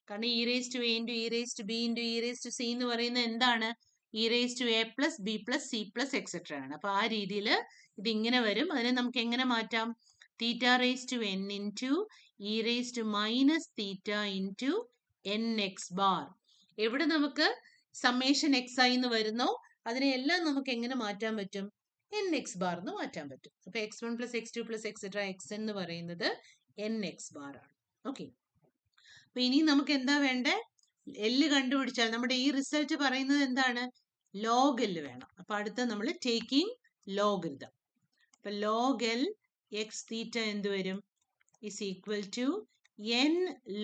കാരണം e raise to a into e raise to b into e raise to c എന്ന് പറയുന്നത് എന്താണ്? E raise to a plus b plus c plus etcetera ആണ്. അപ്പൊ ആ രീതിയിൽ ഇത് ഇങ്ങനെ വരും. അതിനെ നമുക്ക് എങ്ങനെ മാറ്റാം? Theta raise to n into e raise to minus theta into n x bar. എവിടെ നമുക്ക് സമ്മേഷൻ എക്സ് ഐ എന്ന് വരുന്നോ അതിനെയെല്ലാം നമുക്ക് എങ്ങനെ മാറ്റാൻ പറ്റും? എൻ എക്സ് ബാർ എന്ന് മാറ്റാൻ പറ്റും. അപ്പൊ X one plus X two plus etcetera X എന്ന് പറയുന്നത് എൻ എക്സ് ബാർ ആണ്. ഓക്കെ, അപ്പൊ ഇനി നമുക്ക് എന്താ വേണ്ടേ? എല്ല് കണ്ടുപിടിച്ചാൽ നമ്മുടെ ഈ റിസൾട്ട് പറയുന്നത് എന്താണ്? ലോഗ് എല്ല് വേണം. അപ്പൊ അടുത്ത നമ്മൾ ടേക്കിംഗ് ലോഗരിതം. അപ്പൊ ലോഗ് എൽ എക്സ് തീറ്റ എന്ത് വരും? Is equal to n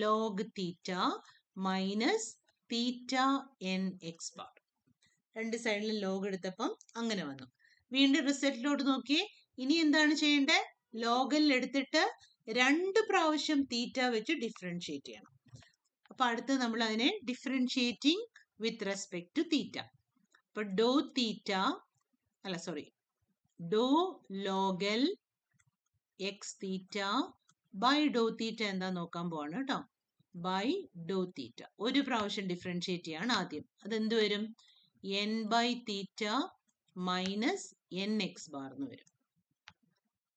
log theta minus theta n x bar. രണ്ട് സൈഡിലും ലോഗ് എടുത്തപ്പം അങ്ങനെ വന്നു. വീണ്ടും റിസൾട്ടിലോട്ട് നോക്കിയേ. ഇനി എന്താണ് ചെയ്യേണ്ടത്? ലോഗൽ എടുത്തിട്ട് 2 പ്രാവശ്യം തീറ്റ വെച്ച് ഡിഫറൻഷിയേറ്റ് ചെയ്യണം. അപ്പൊ അടുത്ത് നമ്മൾ അതിനെ ഡിഫറൻഷിയേറ്റിംഗ് വിത്ത് റെസ്പെക്ട് ടു തീറ്റ. അപ്പൊ ഡോ ലോഗൽ എക്സ് തീറ്റ ബൈ ഡോ തീറ്റ എന്താ നോക്കാൻ പോവാണ് കേട്ടോ. ബൈ ഡോ തീറ്റ ഒരു പ്രാവശ്യം ഡിഫറൻഷിയേറ്റ് ചെയ്യാണ് ആദ്യം. അതെന്ത് വരും? N by theta minus n x bar എന്ന് വരും.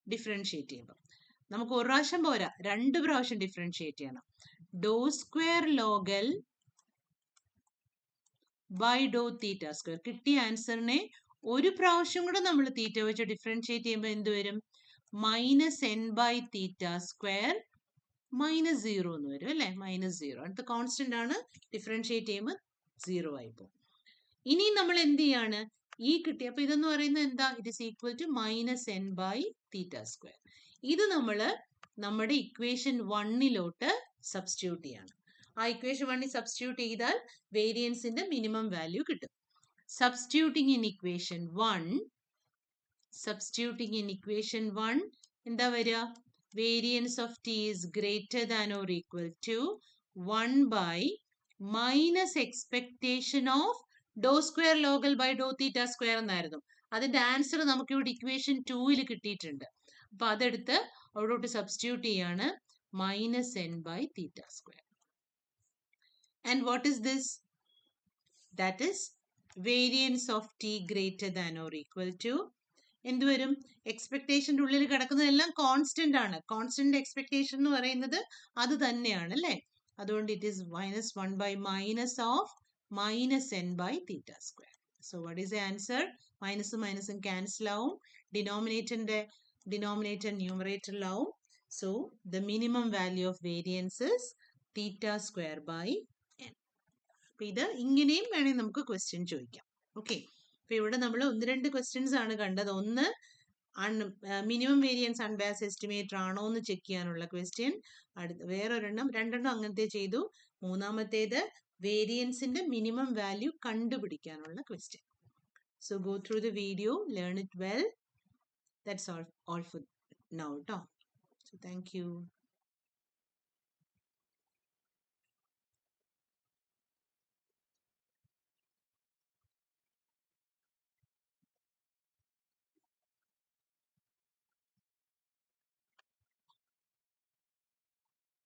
ഡിഫറൻഷിയേറ്റ് ചെയ്യുമ്പോൾ നമുക്ക് ഒരു പ്രാവശ്യം പോരാ, 2 പ്രാവശ്യം ഡിഫറൻഷിയേറ്റ് ചെയ്യണം. Do square log L by Dr theta square. കിട്ടിയ ആൻസറിനെ ഒരു പ്രാവശ്യം കൂടെ നമ്മൾ തീറ്റ വെച്ച് ഡിഫറൻഷിയേറ്റ് ചെയ്യുമ്പോൾ എന്ത് വരും? Minus n by theta square minus 0 എന്ന് വരും അല്ലേ? മൈനസ് 0. അടുത്ത കോൺസ്റ്റന്റ് ആണ്, ഡിഫറൻഷിയേറ്റ് ചെയ്യുമ്പോൾ 0 ആയി പോകും. ഇനി നമ്മൾ എന്ത് ചെയ്യാണ്? ഈ കിട്ടിയ, അപ്പൊ ഇതെന്ന് പറയുന്നത് എന്താ? It is equal to minus n by theta square. ഇത് നമ്മൾ നമ്മുടെ ഇക്വേഷൻ 1 സബ്സ്റ്റിറ്റ്യൂട്ട് ചെയ്യാണ്. ആ ഇക്വേഷൻ 1 സബ്സ്റ്റിറ്റ്യൂട്ട് ചെയ്താൽ വേരിയൻസിന്റെ മിനിമം വാല്യൂ കിട്ടും. സബ്സ്റ്റിറ്റ്യൂട്ടിംഗ് ഇൻ ഇക്വേഷൻ 1 എന്താ വരിക? Variance of T is greater than or equal to 1 by minus expectation of Dr square log L by Dr theta square എന്നായിരുന്നു. അതിന്റെ ആൻസർ നമുക്ക് ഇവിടെ ഇക്വേഷൻ 2 കിട്ടിയിട്ടുണ്ട്. അപ്പൊ അതെടുത്ത് അവിടോട്ട് സബ്സ്റ്റിറ്റ്യൂട്ട് ചെയ്യാണ്. Minus n by theta square. And what is this? That is variance of T greater than or equal to എന്ത് വരും? എക്സ്പെക്ടേഷൻ്റെ ഉള്ളിൽ കിടക്കുന്നതെല്ലാം കോൺസ്റ്റന്റ് ആണ്. കോൺസ്റ്റന്റ് എക്സ്പെക്ടേഷൻ എന്ന് പറയുന്നത് അത് തന്നെയാണ് അല്ലേ? അതുകൊണ്ട് it is minus 1 by minus of minus n by theta square. So what is the answer? മൈനസും മൈനസും ക്യാൻസൽ ആവും, ഡിനോമിനേറ്റർ ന്യൂമറേറ്ററിലാവും. So the minimum value of variance is theta square by n. അപ്പൊ ഇത് ഇങ്ങനെയും വേണമെങ്കിൽ നമുക്ക് ക്വസ്റ്റ്യൻ ചോദിക്കാം. ഓക്കെ, അപ്പൊ ഇവിടെ നമ്മൾ 1-2 ക്വസ്റ്റ്യൻസ് ആണ് കണ്ടത്. ഒന്ന് മിനിമം വേരിയൻസ് അൺബയാസ്ഡ് എസ്റ്റിമേറ്റർ ആണോ എന്ന് ചെക്ക് ചെയ്യാനുള്ള ക്വസ്റ്റ്യൻ. വേറൊരെണ്ണം, 2 അങ്ങനത്തെ ചെയ്തു. മൂന്നാമത്തേത് വേരിയൻസിന്റെ മിനിമം വാല്യൂ കണ്ടുപിടിക്കാനുള്ള question. So go through the video, learn it well. That's all for now. So thank you.